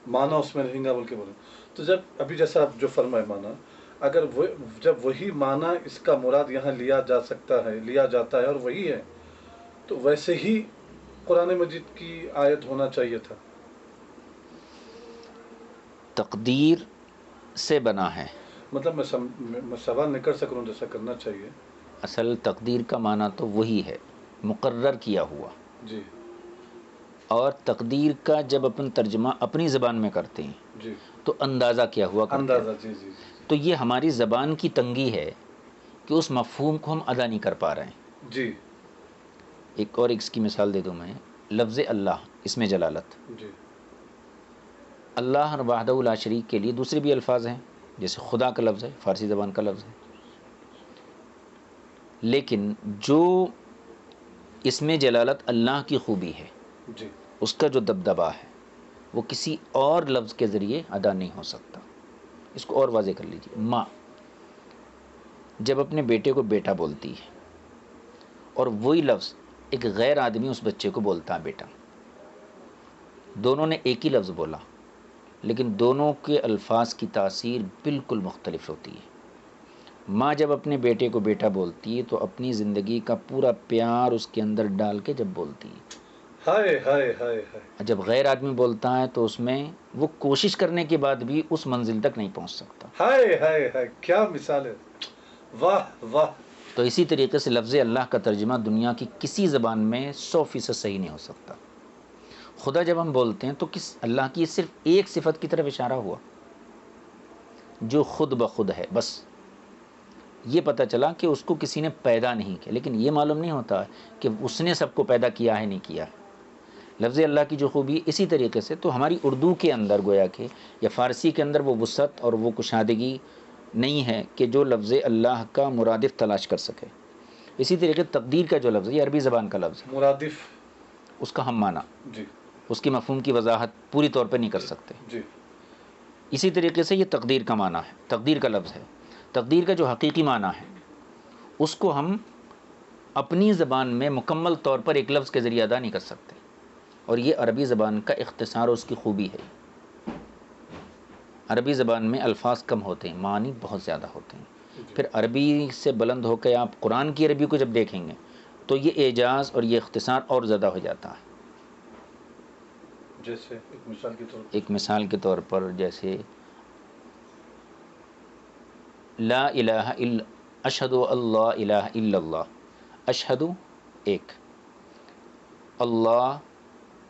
معنی اس میں رہیں گا بلکہ بولیں. تو جب ابھی جیسا آپ جو فرمائے معنی، اگر وہ جب وہی معنی اس کا مراد یہاں لیا جاتا ہے اور وہی ہے، تو ویسے ہی قرآن مجید کی آیت ہونا چاہیے تھا.
تقدیر سے بنا ہے.
مطلب میں سوال نہیں کر سک رہا ہوں جیسا کرنا چاہیے.
اصل تقدیر کا معنی تو وہی ہے، مقرر کیا ہوا.
جی
اور تقدیر کا جب اپن ترجمہ اپنی زبان میں کرتے ہیں
جی
تو اندازہ کیا ہوا کرتے ہیں.
اندازہ. جی جی جی
تو یہ ہماری زبان کی تنگی ہے کہ اس مفہوم کو ہم ادا نہیں کر پا رہے ہیں.
جی
ایک اور اس کی مثال دے دوں میں، لفظ اللہ، اس میں جلالت.
جی
اللہ وحدہ لا شریک کے لیے دوسرے بھی الفاظ ہیں، جیسے خدا کا لفظ ہے، فارسی زبان کا لفظ ہے. لیکن جو اس میں جلالت اللہ کی خوبی ہے،
جی
اس کا جو دبدبا ہے، وہ کسی اور لفظ کے ذریعے ادا نہیں ہو سکتا. اس کو اور واضح کر لیجیے. ماں جب اپنے بیٹے کو بیٹا بولتی ہے اور وہی لفظ ایک غیر آدمی اس بچے کو بولتا ہے بیٹا، دونوں نے ایک ہی لفظ بولا لیکن دونوں کے الفاظ کی تاثیر بالکل مختلف ہوتی ہے. ماں جب اپنے بیٹے کو بیٹا بولتی ہے تو اپنی زندگی کا پورا پیار اس کے اندر ڈال کے جب بولتی ہے.
ہائے ہائے ہائے ہائے.
جب غیر آدمی بولتا ہے تو اس میں وہ کوشش کرنے کے بعد بھی اس منزل تک نہیں پہنچ سکتا.
ہائے ہائے ہائے، کیا مثال ہے، واہ واہ.
تو اسی طریقے سے لفظ اللہ کا ترجمہ دنیا کی کسی زبان میں 100% صحیح نہیں ہو سکتا. خدا جب ہم بولتے ہیں تو اللہ کی صرف ایک صفت کی طرف اشارہ ہوا جو خود بخود ہے. بس یہ پتہ چلا کہ اس کو کسی نے پیدا نہیں کیا، لیکن یہ معلوم نہیں ہوتا کہ اس نے سب کو پیدا کیا ہے نہیں کیا. لفظ اللہ کی جو خوبی اسی طریقے سے تو ہماری اردو کے اندر گویا کہ یا فارسی کے اندر وہ وسعت اور وہ کشادگی نہیں ہے کہ جو لفظ اللہ کا مرادف تلاش کر سکے. اسی طریقے تقدیر کا جو لفظ ہے یہ عربی زبان کا لفظ ہے،
مرادف.
اس کا ہم معنی،
جی
اس کی مفہوم کی وضاحت پوری طور پہ نہیں کر سکتے.
جی
اسی طریقے سے یہ تقدیر کا معنی ہے، تقدیر کا لفظ ہے. تقدیر کا جو حقیقی معنی ہے اس کو ہم اپنی زبان میں مکمل طور پر ایک لفظ کے ذریعے ادا نہیں کر سکتے، اور یہ عربی زبان کا اختصار اور اس کی خوبی ہے. عربی زبان میں الفاظ کم ہوتے ہیں، معنی بہت زیادہ ہوتے ہیں. پھر عربی سے بلند ہو کے آپ قرآن کی عربی کو جب دیکھیں گے تو یہ اعجاز اور یہ اختصار اور زیادہ ہو جاتا ہے.
جیسے ایک مثال کے طور پر.
ایک مثال کے طور پر جیسے لا الہ الا اشہد اللہ الہ الا اللہ، اشہد ایک، اللہ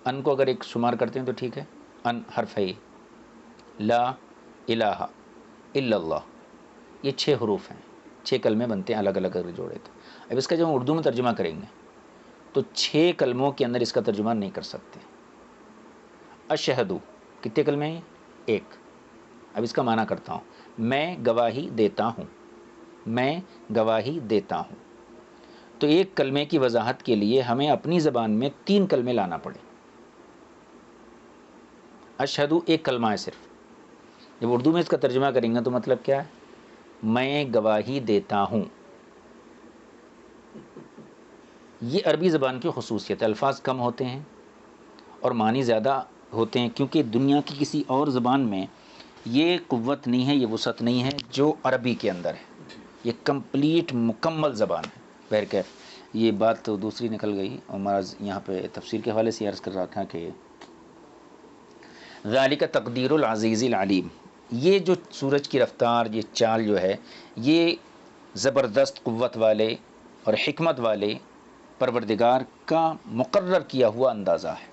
ان کو اگر ایک شمار کرتے ہیں تو ٹھیک ہے، ان حرف ہے، لا الہ الا اللہ، یہ 6 حروف ہیں، 6 کلمے بنتے ہیں الگ الگ اگر جوڑے تو۔ اب اس کا جب ہم اردو میں ترجمہ کریں گے تو 6 کلموں کے اندر اس کا ترجمہ نہیں کر سکتے۔ اشہدو کتنے کلمے ہیں؟ ایک۔ اب اس کا معنی کرتا ہوں، میں گواہی دیتا ہوں، میں گواہی دیتا ہوں، تو ایک کلمے کی وضاحت کے لیے ہمیں اپنی زبان میں 3 کلمے لانا پڑے۔ اشہدو ایک کلمہ ہے صرف، جب اردو میں اس کا ترجمہ کریں گے تو مطلب کیا ہے؟ میں گواہی دیتا ہوں۔ یہ عربی زبان کی خصوصیت ہے، الفاظ کم ہوتے ہیں اور معنی زیادہ ہوتے ہیں، کیونکہ دنیا کی کسی اور زبان میں یہ قوت نہیں ہے، یہ وسعت نہیں ہے جو عربی کے اندر ہے۔ یہ کمپلیٹ مکمل زبان ہے۔ بہرکیف یہ بات تو دوسری نکل گئی، اور مرض یہاں پہ تفسیر کے حوالے سے عرض کر رہا تھا کہ ذالک تقدیر العزیز العلیم، یہ جو سورج کی رفتار، یہ چال جو ہے، یہ زبردست قوت والے اور حکمت والے پروردگار کا مقرر کیا ہوا اندازہ ہے۔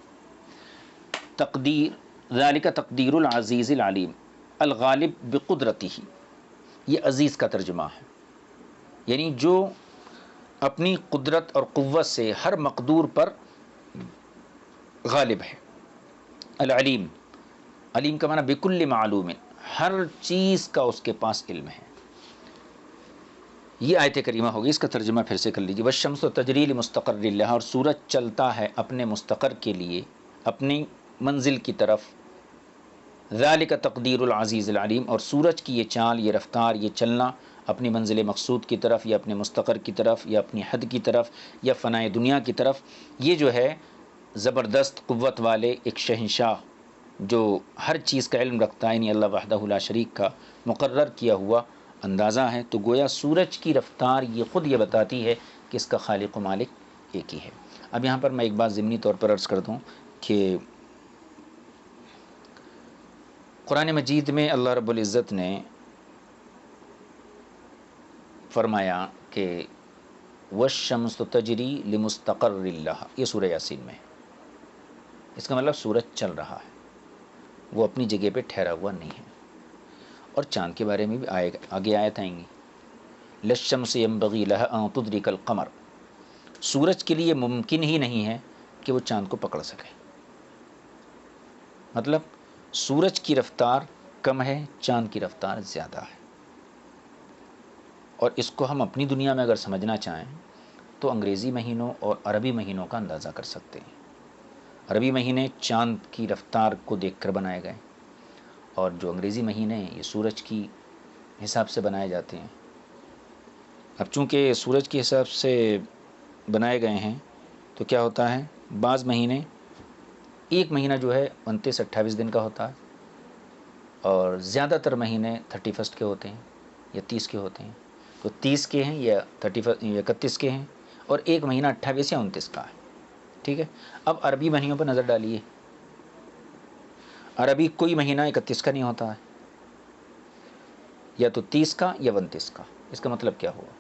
تقدیر، ذالک تقدیر العزیز العلیم، الغالب بقدرتہ، یہ عزیز کا ترجمہ ہے، یعنی جو اپنی قدرت اور قوت سے ہر مقدور پر غالب ہے۔ العلیم، علیم کا معنی بکل معلوم، ہر چیز کا اس کے پاس علم ہے۔ یہ آیت کریمہ ہوگی، اس کا ترجمہ پھر سے کر لیجیے۔ والشمس تجری لمستقر لہا، اور سورج چلتا ہے اپنے مستقر کے لیے، اپنی منزل کی طرف۔ ذالک تقدیر العزیز العلیم، اور سورج کی یہ چال، یہ رفتار، یہ چلنا اپنی منزل مقصود کی طرف، یا اپنے مستقر کی طرف، یا اپنی حد کی طرف، یا فنائے دنیا کی طرف، یہ جو ہے زبردست قوت والے ایک شہنشاہ جو ہر چیز کا علم رکھتا ہے، یعنی اللہ وحدہ لا شریک کا مقرر کیا ہوا اندازہ ہے۔ تو گویا سورج کی رفتار یہ خود یہ بتاتی ہے کہ اس کا خالق و مالک ایک ہی ہے۔ اب یہاں پر میں ایک بات ضمنی طور پر عرض کر دوں کہ قرآن مجید میں اللہ رب العزت نے فرمایا کہ والشمس تجری لمستقر لہا، یہ سورہ یاسین میں ہے۔ اس کا مطلب سورج چل رہا ہے، وہ اپنی جگہ پہ ٹھہرا ہوا نہیں ہے۔ اور چاند کے بارے میں بھی آگے آیت آئیں گی، للشمس ينبغي لها ان تدرك القمر، سورج کے لیے ممکن ہی نہیں ہے کہ وہ چاند کو پکڑ سکے۔ مطلب سورج کی رفتار کم ہے، چاند کی رفتار زیادہ ہے۔ اور اس کو ہم اپنی دنیا میں اگر سمجھنا چاہیں تو انگریزی مہینوں اور عربی مہینوں کا اندازہ کر سکتے ہیں۔ عربی مہینے چاند کی رفتار کو دیکھ کر بنائے گئے، اور جو انگریزی مہینے ہیں یہ سورج کی حساب سے بنائے جاتے ہیں۔ اب چونکہ سورج کے حساب سے بنائے گئے ہیں تو کیا ہوتا ہے، بعض مہینے، ایک مہینہ جو ہے 29-28 دن کا ہوتا ہے، اور زیادہ تر مہینے 31 کے ہوتے ہیں یا 30 کے ہوتے ہیں۔ تو 30 کے ہیں یا 31 کے ہیں، اور ایک مہینہ 28 یا 29 کا ہے۔ ٹھیک ہے، اب عربی مہینوں پر نظر ڈالیے، عربی کوئی مہینہ 31 کا نہیں ہوتا ہے، یا تو 30 کا یا 29 کا۔ اس کا مطلب کیا ہوا،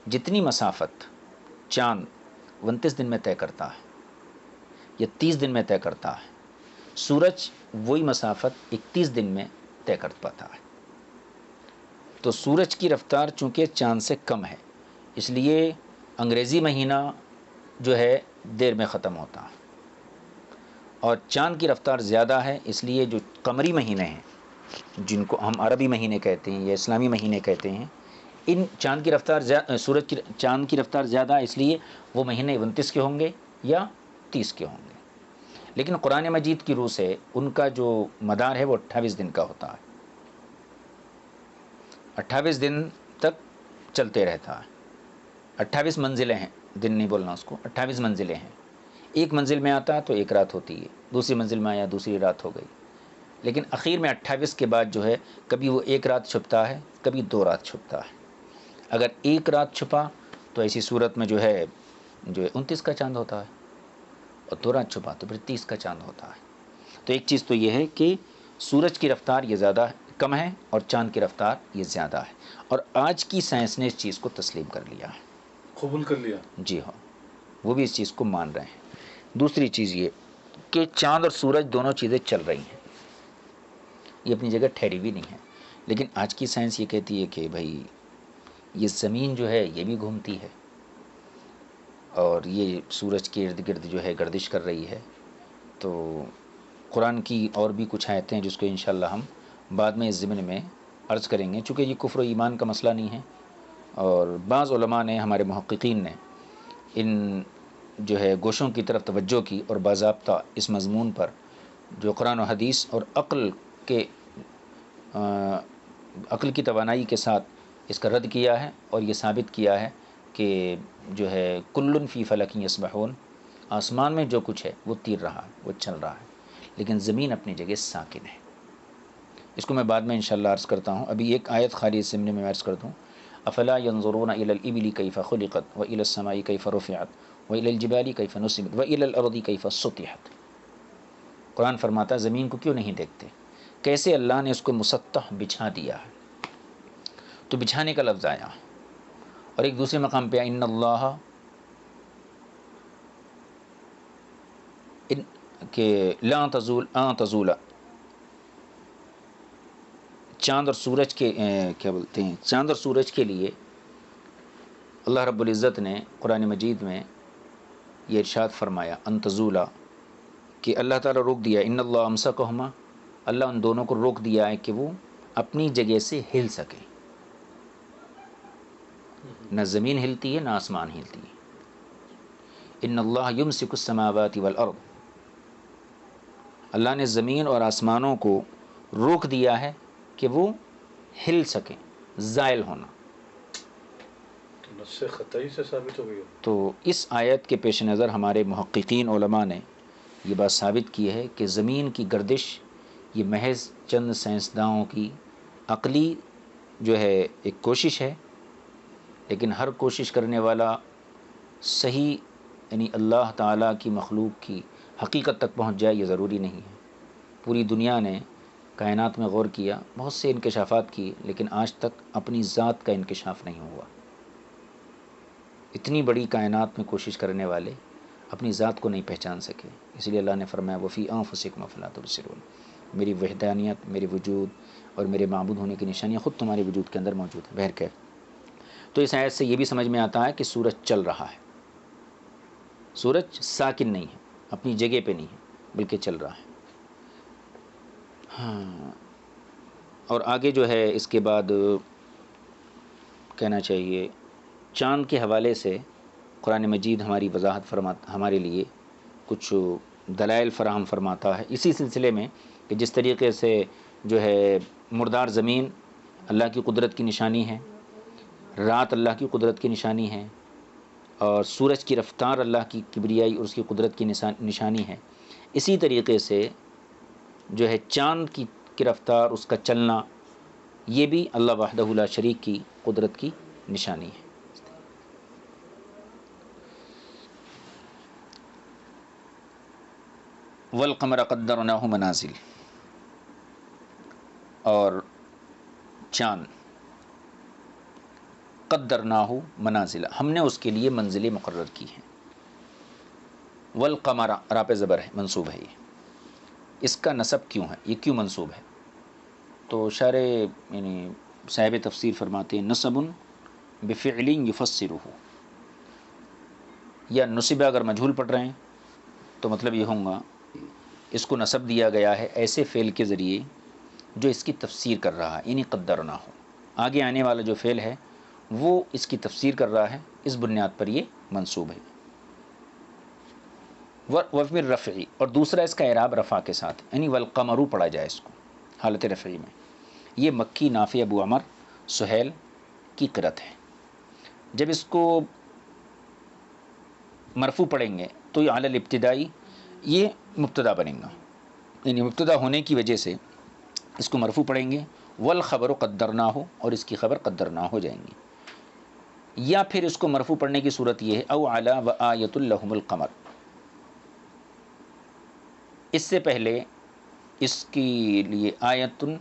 جتنی مسافت چاند 29 دن میں طے کرتا ہے یا 30 دن میں طے کرتا ہے، سورج وہی مسافت 31 دن میں طے کر پاتا ہے۔ تو سورج کی رفتار چونکہ چاند سے کم ہے، اس لیے انگریزی مہینہ جو ہے دیر میں ختم ہوتا ہے، اور چاند کی رفتار زیادہ ہے، اس لیے جو قمری مہینے ہیں جن کو ہم عربی مہینے کہتے ہیں یا اسلامی مہینے کہتے ہیں، ان چاند کی رفتار چاند کی رفتار زیادہ ہے، اس لیے وہ مہینے 29 کے ہوں گے یا 30 کے ہوں گے۔ لیکن قرآن مجید کی روح سے ان کا جو مدار ہے وہ 28 دن کا ہوتا ہے، 28 دن تک چلتے رہتا ہے۔ 28 منزلیں ہیں، دن نہیں بولنا اس کو، 28 منزلیں ہیں۔ ایک منزل میں آتا تو ایک رات ہوتی ہے، دوسری منزل میں آیا دوسری رات ہو گئی، لیکن اخیر میں 28 کے بعد جو ہے کبھی وہ ایک رات چھپتا ہے، کبھی 2 رات چھپتا ہے۔ اگر ایک رات چھپا تو ایسی صورت میں جو ہے 29 کا چاند ہوتا ہے، اور 2 رات چھپا تو پھر 30 کا چاند ہوتا ہے۔ تو ایک چیز تو یہ ہے کہ سورج کی رفتار یہ زیادہ کم ہے اور چاند کی رفتار یہ زیادہ ہے، اور آج کی سائنس نے اس چیز کو تسلیم کر لیا ہے،
قبول کر لیا.
جی ہاں، وہ بھی اس چیز کو مان رہے ہیں۔ دوسری چیز یہ کہ چاند اور سورج دونوں چیزیں چل رہی ہیں، یہ اپنی جگہ ٹھہری بھی نہیں ہے، لیکن آج کی سائنس یہ کہتی ہے کہ بھائی یہ زمین جو ہے یہ بھی گھومتی ہے اور یہ سورج کے ارد گرد جو ہے گردش کر رہی ہے۔ تو قرآن کی اور بھی کچھ آیتیں ہیں جس کو انشاءاللہ ہم بعد میں اس ضمن میں عرض کریں گے، چونکہ یہ کفر و ایمان کا مسئلہ نہیں ہے، اور بعض علماء نے، ہمارے محققین نے ان جو ہے گوشوں کی طرف توجہ کی اور باضابطہ اس مضمون پر جو قرآن و حدیث اور عقل کی توانائی کے ساتھ اس کا رد کیا ہے، اور یہ ثابت کیا ہے کہ جو ہے کل فی فلک یسبحون، آسمان میں جو کچھ ہے وہ تیر رہا ہے، وہ چل رہا ہے، لیکن زمین اپنی جگہ ساکن ہے۔ اس کو میں بعد میں انشاءاللہ عرض کرتا ہوں، ابھی ایک آیت خالی اس ضمن میں عرض کرتا ہوں۔ افلا ينظرون الى الابل كيف خلقت والى السماء كيف رفعت والى الجبال كيف نصبت والى الارض كيف سطحت۔ قرآن فرماتا ہے زمین کو کیوں نہیں دیکھتے، کیسے اللہ نے اس کو مسطح بچھا دیا ہے، تو بچھانے کا لفظ آیا، اور ایک دوسرے مقام پہ ان اللہ کہ لا تزول چاند اور سورج کے کیا بولتے ہیں، چاند اور سورج کے لیے اللہ رب العزت نے قرآن مجید میں یہ ارشاد فرمایا ان تزولا، کہ اللہ تعالیٰ روک دیا، ان اللہ امسکہما، اللہ ان دونوں کو روک دیا ہے کہ وہ اپنی جگہ سے ہل سکے، نہ زمین ہلتی ہے نہ آسمان ہلتی ہے۔ ان اللہ یمسک السماوات والارض، اللہ نے زمین اور آسمانوں کو روک دیا ہے کہ وہ ہل سکیں، زائل ہونا۔
نص خطائی سے ثابت ہو گئی.
تو اس آیت کے پیش نظر ہمارے محققین علماء نے یہ بات ثابت کی ہے کہ زمین کی گردش یہ محض چند سائنسدانوں کی عقلی جو ہے ایک کوشش ہے، لیکن ہر کوشش کرنے والا صحیح یعنی اللہ تعالیٰ کی مخلوق کی حقیقت تک پہنچ جائے یہ ضروری نہیں ہے۔ پوری دنیا نے کائنات میں غور کیا، بہت سے انکشافات کیے، لیکن آج تک اپنی ذات کا انکشاف نہیں ہوا۔ اتنی بڑی کائنات میں کوشش کرنے والے اپنی ذات کو نہیں پہچان سکے، اس لیے اللہ نے فرمایا وفی انفسکم افلا تبصرون، میری وحدانیت، میرے وجود اور میرے معبود ہونے کی نشانیاں خود تمہارے وجود کے اندر موجود ہیں۔ بہرکیف تو اس آیت سے یہ بھی سمجھ میں آتا ہے کہ سورج چل رہا ہے، سورج ساکن نہیں ہے، اپنی جگہ پہ نہیں ہے، بلکہ چل رہا ہے۔ ہاں، اور آگے جو ہے اس کے بعد کہنا چاہیے چاند کے حوالے سے قرآن مجید ہماری وضاحت ہمارے لیے کچھ دلائل فراہم فرماتا ہے اسی سلسلے میں کہ جس طریقے سے جو ہے مردار زمین اللہ کی قدرت کی نشانی ہے، رات اللہ کی قدرت کی نشانی ہے، اور سورج کی رفتار اللہ کی کبریائی اور اس کی قدرت کی نشانی ہے، اسی طریقے سے جو ہے چاند کی رفتار، اس کا چلنا، یہ بھی اللہ وحدہ لا شریک کی قدرت کی نشانی ہے۔ والقمر قدرناہ منازل، اور چاند قدرناہ منازل، ہم نے اس کے لیے منزلیں مقرر کی ہیں۔ والقمر را پہ زبر ہے، منصوب ہے، اس کا نصب کیوں ہے، یہ کیوں منصوب ہے؟ تو شارح یعنی صاحب تفسیر فرماتے ہیں نصب بفعل یفسرہ، یا نصب اگر مجہول پڑھ رہے ہیں تو مطلب یہ ہوگا اس کو نصب دیا گیا ہے ایسے فعل کے ذریعے جو اس کی تفسیر کر رہا ہے، یعنی قدرنا ہو، آگے آنے والا جو فعل ہے وہ اس کی تفسیر کر رہا ہے، اس بنیاد پر یہ منصوب ہے۔ وفر رفعی، اور دوسرا اس کا اعراب رفع کے ساتھ، یعنی والقمرو پڑھا جائے اس کو حالت رفعی میں۔ یہ مکی نافع ابو عمر سہیل کی قرأت ہے۔ جب اس کو مرفوع پڑھیں گے تو یہ علی الابتدائی یہ مبتدا بنے گا، یعنی مبتدا ہونے کی وجہ سے اس کو مرفوع پڑھیں گے، والخبر قدرناہ، اور اس کی خبر قدرناہ ہو جائیں گی۔ یا پھر اس کو مرفوع پڑھنے کی صورت یہ ہے او علی و آیۃ لہم القمر، اس سے پہلے اس کے لیے آیتن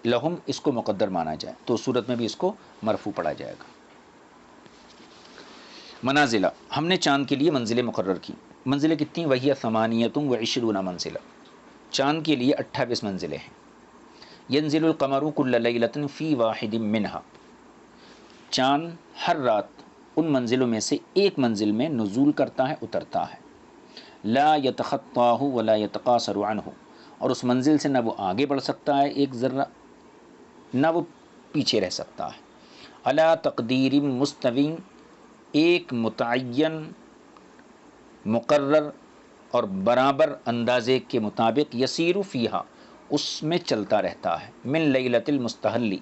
لہم اس کو مقدر مانا جائے تو صورت میں بھی اس کو مرفوع پڑھا جائے گا۔ منازلہ، ہم نے چاند کے لیے منزلیں مقرر کی۔ منزلیں کتنی؟ وہی ثمانیۃ و عشرون منزلہ، چاند کے لیے 28 منزلیں ہیں۔ ینزل القمر کل لیلۃ فی واحد منہا، چاند ہر رات ان منزلوں میں سے ایک منزل میں نزول کرتا ہے، اترتا ہے۔ لا یتخطاہ ولا یتقاصر عنہ، اور اس منزل سے نہ وہ آگے بڑھ سکتا ہے ایک ذرہ، نہ وہ پیچھے رہ سکتا ہے۔ علی تقدیر مستوی، ایک متعین مقرر اور برابر اندازے کے مطابق، یسیر فیہا، اس میں چلتا رہتا ہے، من لیلۃ المستحلی،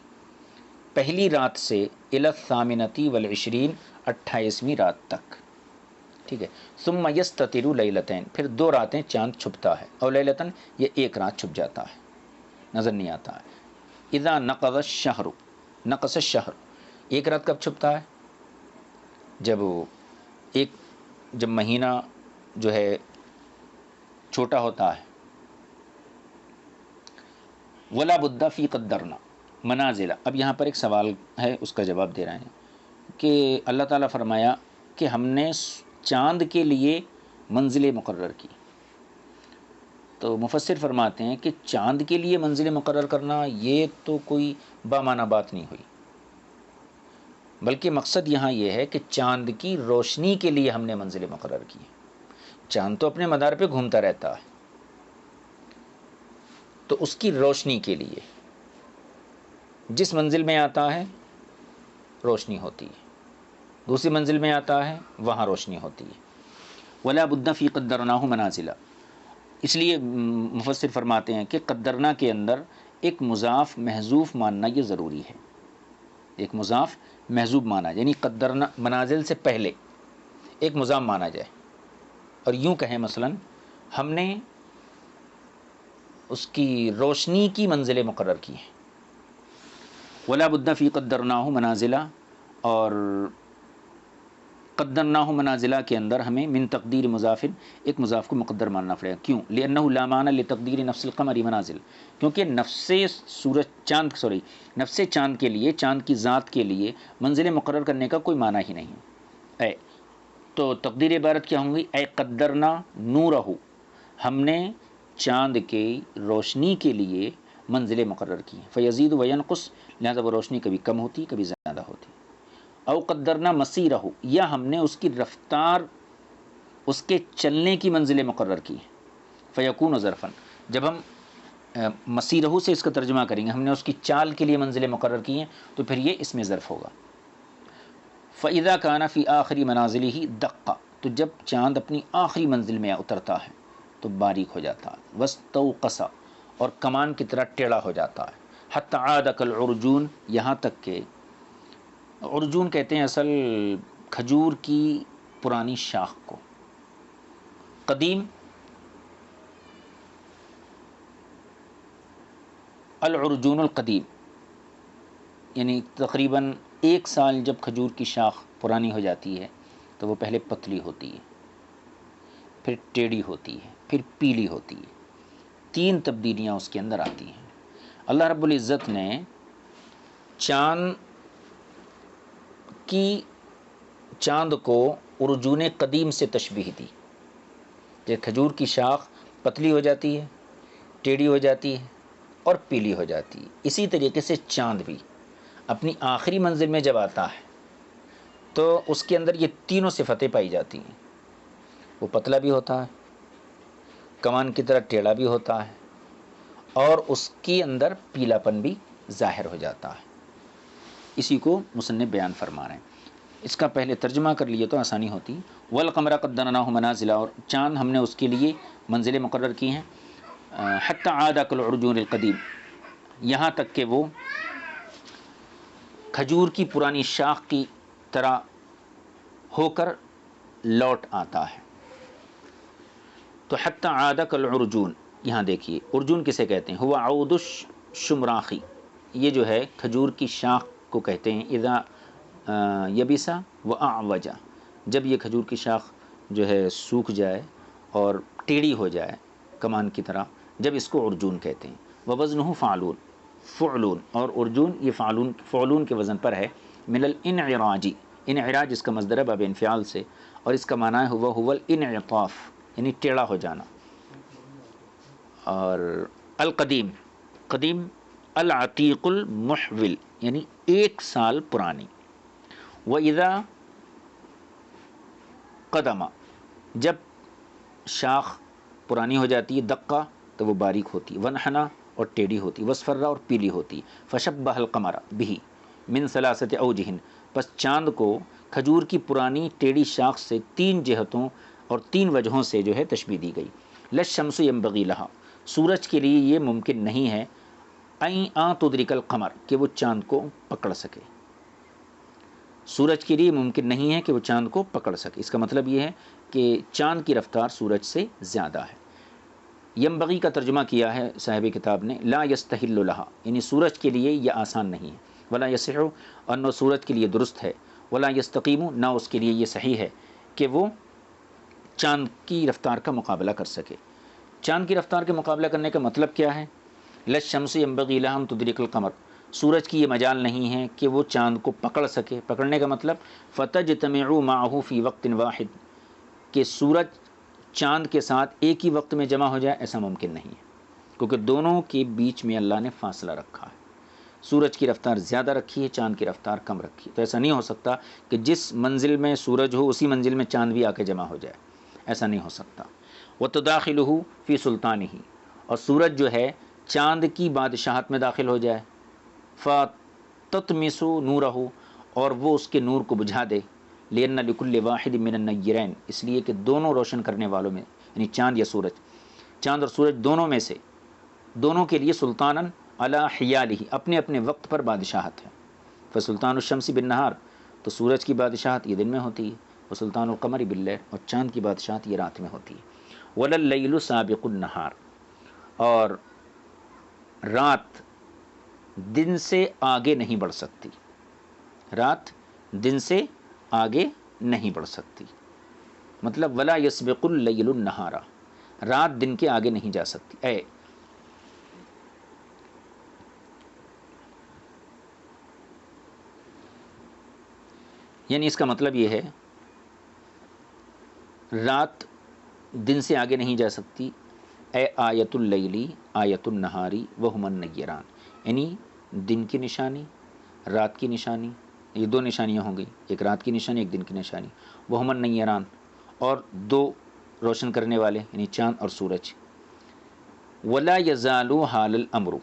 پہلی رات سے الی الثامنۃ والعشرین، 28ویں رات تک، ٹھیک ہے۔ ثم یستتر لیلتین، پھر 2 راتیں چاند چھپتا ہے، اور لیلتن، یہ ایک رات چھپ جاتا ہے، نظر نہیں آتا ہے۔ اذا نقض الشہر، نقص الشہر، ایک رات کب چھپتا ہے؟ جب مہینہ جو ہے چھوٹا ہوتا ہے۔ ولا بد فی قدرنا منازل، اب یہاں پر ایک سوال ہے، اس کا جواب دے رہے ہیں کہ اللہ تعالیٰ فرمایا کہ ہم نے چاند کے لیے منزلیں مقرر کی، تو مفسر فرماتے ہیں کہ چاند کے لیے منزلیں مقرر کرنا یہ تو کوئی بامعنی بات نہیں ہوئی، بلکہ مقصد یہاں یہ ہے کہ چاند کی روشنی کے لیے ہم نے منزلیں مقرر کی۔ چاند تو اپنے مدار پہ گھومتا رہتا ہے، تو اس کی روشنی کے لیے جس منزل میں آتا ہے روشنی ہوتی ہے، دوسری منزل میں آتا ہے وہاں روشنی ہوتی ہے۔ ولا بد فی قدرناہ منازل، اس لیے مفسر فرماتے ہیں کہ قدرنا کے اندر ایک مضاف محذوف ماننا یہ ضروری ہے، ایک مضاف محذوف مانا، یعنی قدرنا منازل سے پہلے ایک مضاف مانا جائے، اور یوں کہیں مثلا ہم نے اس کی روشنی کی منزلیں مقرر کی ہیں۔ ولا بد فی قدرناہ منازلہ، اور قدرناہ منازلہ کے اندر ہمیں من تقدیر مضاف، ایک مضاف کو مقدر ماننا پڑے گا، کیوں؟ لأنہ لا معنی لتقدیر نفس القمر منازل، کیونکہ نفس چاند کے لیے، چاند کی ذات کے لیے منزلیں مقرر کرنے کا کوئی معنی ہی نہیں ہے۔ تو تقدیر عبارت کیا ہوں گی؟ اے قدرنا نورہ، ہم نے چاند کے روشنی کے لیے منزلیں مقرر کی ہیں۔ فیزید و ینقص، لہذا وہ روشنی کبھی کم ہوتی کبھی زیادہ ہوتی۔ او قدرنا مسیرہ، یا ہم نے اس کی رفتار، اس کے چلنے کی منزلیں مقرر کی ہیں۔ فیکون ظرفن، جب ہم مسیرہ سے اس کا ترجمہ کریں گے، ہم نے اس کی چال کے لیے منزلیں مقرر کی ہیں، تو پھر یہ اس میں ظرف ہوگا۔ فَإِذَا كَانَ فِي آخِرِ مَنَازِلِهِ دَقَّ، تو جب چاند اپنی آخری منزل میں اترتا ہے تو باریک ہو جاتا ہے۔ وَاسْتَوْقَسَ، اور کمان کی طرح ٹیڑھا ہو جاتا ہے۔ حَتَّى عَادَ كَالْعُرْجُونِ، یہاں تک کہ عرجون کہتے ہیں اصل کھجور کی پرانی شاخ کو، قدیم العرجون القدیم، یعنی تقریباً 1 سال جب کھجور کی شاخ پرانی ہو جاتی ہے تو وہ پہلے پتلی ہوتی ہے، پھر ٹیڑھی ہوتی ہے، پھر پیلی ہوتی ہے، 3 تبدیلیاں اس کے اندر آتی ہیں۔ اللہ رب العزت نے چاند کو عرجون قدیم سے تشبیہ دی، کہ کھجور کی شاخ پتلی ہو جاتی ہے، ٹیڑھی ہو جاتی ہے اور پیلی ہو جاتی ہے، اسی طریقے سے چاند بھی اپنی آخری منزل میں جب آتا ہے تو اس کے اندر یہ تینوں صفتیں پائی جاتی ہیں، وہ پتلا بھی ہوتا ہے، کمان کی طرح ٹیڑھا بھی ہوتا ہے، اور اس کے اندر پیلا پن بھی ظاہر ہو جاتا ہے۔ اسی کو مصنف بیان فرما رہے ہیں۔ اس کا پہلے ترجمہ کر لیے تو آسانی ہوتی۔ والقمر قدرناہ منازل، اور چاند ہم نے اس کے لیے منزلیں مقرر کی ہیں، حتی عاد کالعرجون القدیم، یہاں تک کہ وہ کھجور کی پرانی شاخ کی طرح ہو کر لوٹ آتا ہے۔ تو حتی عاد کالعرجون، یہاں دیکھیے ارجون کسے کہتے ہیں؟ ہوا عود الشمراخی، یہ جو ہے کھجور کی شاخ کو کہتے ہیں، اذا یبسا و اعوجا، جب یہ کھجور کی شاخ جو ہے سوکھ جائے اور ٹیڑھی ہو جائے کمان کی طرح، جب اس کو ارجون کہتے ہیں۔ ووزنہ فعلون، فعلون، اور ارجون یہ فعلون کے وزن پر ہے، من الانعراجی، انعراج اس کا مصدر ہے باب انفعال سے، اور اس کا معنی ہے هو الانعطاف، یعنی ٹیڑھا ہو جانا. اور القدیم، قدیم، العتیق المحول یعنی 1 سال پرانی. وَإِذَا قدما، جب شاخ پرانی ہو جاتی ہے، دقہ تو وہ باریک ہوتی، ونحنا اور ٹیڑھی ہوتی، وصفرا اور پیلی ہوتی، فشبہ القمر بہ من ثلاثۃ اوجہ، پس چاند کو کھجور کی پرانی ٹیڑھی شاخ سے 3 جہتوں اور 3 وجہوں سے جو ہے تشبیہ دی گئی. للشمس ینبغی لہا، سورج کے لیے یہ ممکن نہیں ہے، ان تدرک القمر کہ وہ چاند کو پکڑ سکے، سورج کے لیے ممکن نہیں ہے کہ وہ چاند کو پکڑ سکے. اس کا مطلب یہ ہے کہ چاند کی رفتار سورج سے زیادہ ہے. ینبغی کا ترجمہ کیا ہے صاحب کتاب نے لا یستحل لہا، یعنی سورج کے لیے یہ آسان نہیں ہے، ولا یصح، اور نہ سورج کے لیے درست ہے، ولا یستقیم، نہ اس کے لیے یہ صحیح ہے کہ وہ چاند کی رفتار کا مقابلہ کر سکے. چاند کی رفتار کے مقابلہ کرنے کا مطلب کیا ہے؟ للشمس ینبغی لہا ان تدرک القمر، سورج کی یہ مجال نہیں ہے کہ وہ چاند کو پکڑ سکے. پکڑنے کا مطلب فتجتمع معه فی وقت واحد، کہ سورج چاند کے ساتھ ایک ہی وقت میں جمع ہو جائے، ایسا ممکن نہیں ہے، کیونکہ دونوں کے بیچ میں اللہ نے فاصلہ رکھا ہے. سورج کی رفتار زیادہ رکھی ہے، چاند کی رفتار کم رکھی ہے. تو ایسا نہیں ہو سکتا کہ جس منزل میں سورج ہو اسی منزل میں چاند بھی آ کے جمع ہو جائے، ایسا نہیں ہو سکتا. وَتُدَاخِلُهُ فِي سُلْطَانِهِ، اور سورج جو ہے چاند کی بادشاہت میں داخل ہو جائے. فَتَطْمِسُ نُورَهُ، اور وہ اس کے نور کو بجھا دے. لِأَنَّ لِكُلِّ وَاحِدٍ مِّنَ النَّيِّرَيْنِ، اس لیے کہ دونوں روشن کرنے والوں میں، یعنی چاند یا سورج، چاند اور سورج دونوں میں سے، دونوں کے لیے سلطاناً علی حیالہ، اپنے اپنے وقت پر بادشاہت ہے. فسلطان الشمس بالنہار، تو سورج کی بادشاہت یہ دن میں ہوتی ہے، وسلطان القمر باللیل، اور چاند کی بادشاہت یہ رات میں ہوتی ہے. وَلَلَّيْلُ سَابِقُ النَّهَارِ، اور رات دن سے آگے نہیں بڑھ سکتی، رات دن سے آگے نہیں بڑھ سکتی. مطلب ولا یسبق اللیل النہارا، رات دن کے آگے نہیں جا سکتی. یعنی اس کا مطلب یہ ہے رات دن سے آگے نہیں جا سکتی. اے آیت اللیلی آیت النہاری وہما النیران، یعنی دن کی نشانی، رات کی نشانی، یہ 2 نشانیاں ہوں گئی، ایک رات کی نشانی ایک دن کی نشانی. وہما النیران، اور 2 روشن کرنے والے یعنی چاند اور سورج. ولا یزال حال الامر،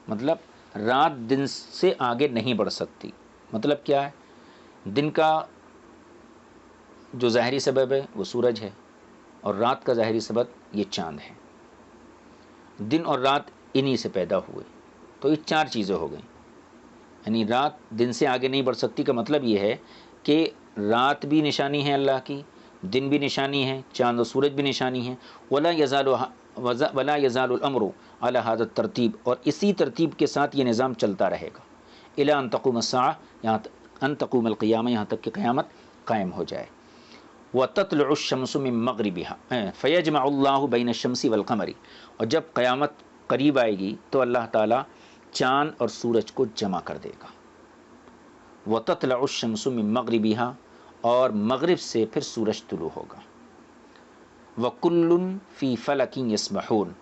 مطلب رات دن سے آگے نہیں بڑھ سکتی. مطلب کیا ہے؟ دن کا جو ظاہری سبب ہے وہ سورج ہے، اور رات کا ظاہری سبب یہ چاند ہے. دن اور رات انہی سے پیدا ہوئے، تو یہ 4 چیزیں ہو گئیں. یعنی رات دن سے آگے نہیں بڑھ سکتی کا مطلب یہ ہے کہ رات بھی نشانی ہے اللہ کی، دن بھی نشانی ہے، چاند و سورج بھی نشانی ہے. ولا یزال الامر علی هذا الترتیب، اور اسی ترتیب کے ساتھ یہ نظام چلتا رہے گا. الی ان تقوم الساعہ، یہاں ان تقوم القیامہ، یہاں تک کہ قیامت قائم ہو جائے. وتطلع الشمس من مغربها فیجمع اللہ بین الشمس والقمر، اور جب قیامت قریب آئے گی تو اللہ تعالیٰ چاند اور سورج کو جمع کر دے گا. وتطلع الشمس من مغربها، اور مغرب سے پھر سورج طلوع ہوگا. وکل فی فلک یسبحون،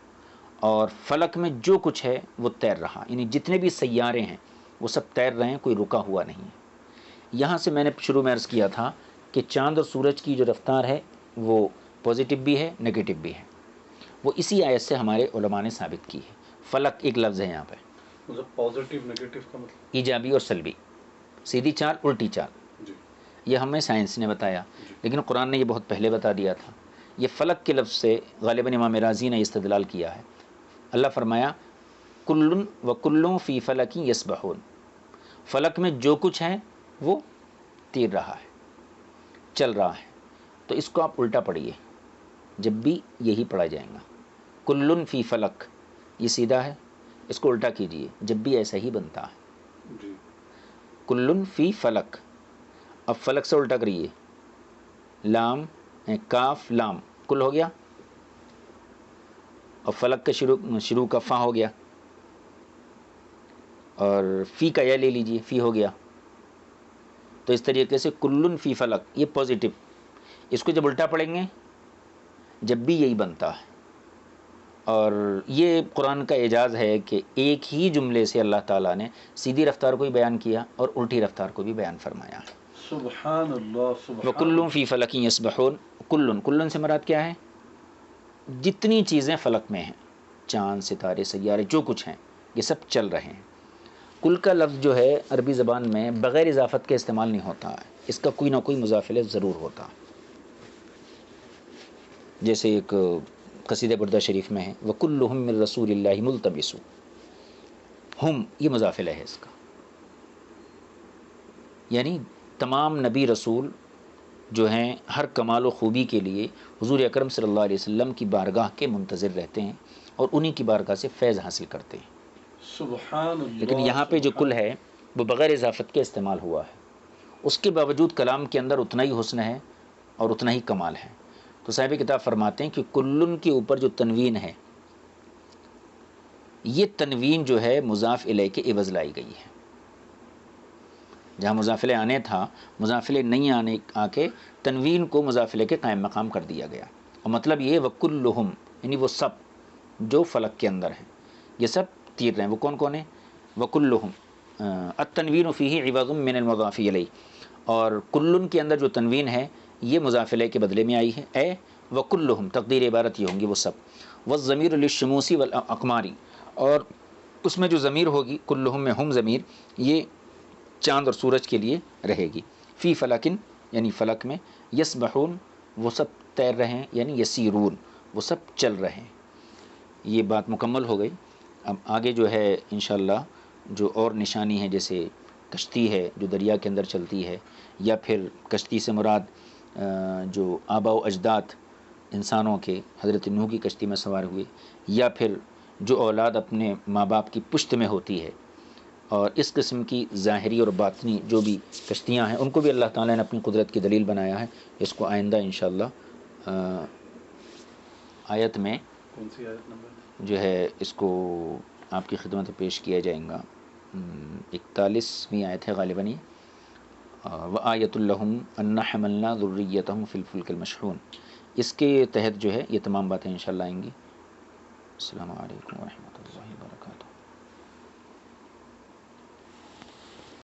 اور فلک میں جو کچھ ہے وہ تیر رہا، یعنی جتنے بھی سیارے ہیں وہ سب تیر رہے ہیں، کوئی رکا ہوا نہیں ہے. یہاں سے میں نے شروع میں عرض کیا تھا کہ چاند اور سورج کی جو رفتار ہے وہ پازیٹیو بھی ہے نگیٹو بھی ہے، وہ اسی آیت سے ہمارے علماء نے ثابت کی ہے. فلک ایک لفظ ہے یہاں پہ،
مطلب پازیٹیو نگیٹو کا مطلب
ایجابی اور سلبی، سیدھی چال الٹی چال،
جی
یہ ہمیں سائنس نے بتایا،
جی
لیکن قرآن نے یہ بہت پہلے بتا دیا تھا. یہ فلک کے لفظ سے غالباً امام رازی نے استدلال کیا ہے. اللہ فرمایا کل و کلوں فی فلک یسبحون، فلک میں جو کچھ ہے وہ تیر رہا ہے، چل رہا ہے. تو اس کو آپ الٹا پڑھیے، جب بھی یہی پڑھا جائے گا. کل فی فلک، یہ سیدھا ہے، اس کو الٹا کیجئے، جب بھی ایسا ہی بنتا ہے.
جی
کل فی فلک، اب فلک سے الٹا کریے، لام کاف لام، کل ہو گیا، اور فلک کا شروع کا فا ہو گیا. اور فی کا یا لے لیجئے، فی ہو گیا. تو اس طریقے سے کلن فی فلک، یہ پازیٹیو. اس کو جب الٹا پڑھیں گے جب بھی یہی بنتا ہے. اور یہ قرآن کا اعجاز ہے کہ ایک ہی جملے سے اللہ تعالیٰ نے سیدھی رفتار کو بھی بیان کیا اور الٹی رفتار کو بھی بیان فرمایا.
سبحان اللہ سبحان
وَكُلٌّ فِي فَلَكٍ يَسْبَحُونَ. کلن سے مراد کیا ہے؟ جتنی چیزیں فلک میں ہیں، چاند، ستارے، سیارے، جو کچھ ہیں، یہ سب چل رہے ہیں. کل کا لفظ جو ہے عربی زبان میں بغیر اضافت کے استعمال نہیں ہوتا ہے، اس کا کوئی نہ کوئی مضاف الیہ ضرور ہوتا. جیسے ایک قصیدہ بردہ شریف میں ہے وَكُلُّهُم مِّن رَسُولِ اللَّهِ مُلْتَبِسُ. ہم یہ مضاف الیہ ہے اس کا، یعنی تمام نبی رسول جو ہیں ہر کمال و خوبی کے لیے حضور اکرم صلی اللہ علیہ وسلم کی بارگاہ کے منتظر رہتے ہیں اور انہی کی بارگاہ سے فیض حاصل کرتے ہیں.
سبحان اللہ.
لیکن یہاں پہ جو کل ہے وہ بغیر اضافت کے استعمال ہوا ہے. اس کے باوجود کلام کے اندر اتنا ہی حسن ہے اور اتنا ہی کمال ہے. تو صاحب کتاب فرماتے ہیں کہ کلن کے اوپر جو تنوین ہے، یہ تنوین جو ہے مضاف الیہ کے عوض لائی گئی ہے. جہاں مضاف الیہ آنے تھا، مضاف الیہ نہیں آنے آ کے تنوین کو مضاف الیہ کے قائم مقام کر دیا گیا. اور مطلب یہ وَكُلُّهُم، یعنی وہ سب جو فلک کے اندر ہیں، یہ سب تیر رہے ہیں. وہ کون کون ہیں؟ وَكُلُّهُم. التنوین فیہ عوض من المضاف الیہ. اور کلن کے اندر جو تنوین ہے یہ مضاف الیہ کے بدلے میں آئی ہے. اے وَكُلُّهُم، تقدیر عبارت یہ ہوں گی وہ سب. والضمیر للشموس والاقمار، اور اس میں جو ضمیر ہوگی کلہم میں ہم ضمیر، یہ چاند اور سورج کے لیے رہے گی. فی فلکن، یعنی فلک میں. یسبحون، وہ سب تیر رہے ہیں، یعنی یسیرون، وہ سب چل رہے ہیں. یہ بات مکمل ہو گئی. اب آگے جو ہے انشاءاللہ جو اور نشانی ہے، جیسے کشتی ہے جو دریا کے اندر چلتی ہے، یا پھر کشتی سے مراد جو آباء و اجداد انسانوں کے حضرت نوح کی کشتی میں سوار ہوئے، یا پھر جو اولاد اپنے ماں باپ کی پشت میں ہوتی ہے. اور اس قسم کی ظاہری اور باطنی جو بھی کشتیاں ہیں ان کو بھی اللہ تعالیٰ نے اپنی قدرت کی دلیل بنایا ہے. اس کو آئندہ انشاءاللہ آیت میں
کون سی آیت نمبر
جو ہے اس کو آپ کی خدمت میں پیش کیا جائے گا. 41ویں آیت ہے غالباً یہ. وآیۃ لہم انا حملنا ذریتہم فی الفلک المشحون. اس کے تحت جو ہے یہ تمام باتیں انشاءاللہ آئیں گی. السلام علیکم ورحمۃ اللہ.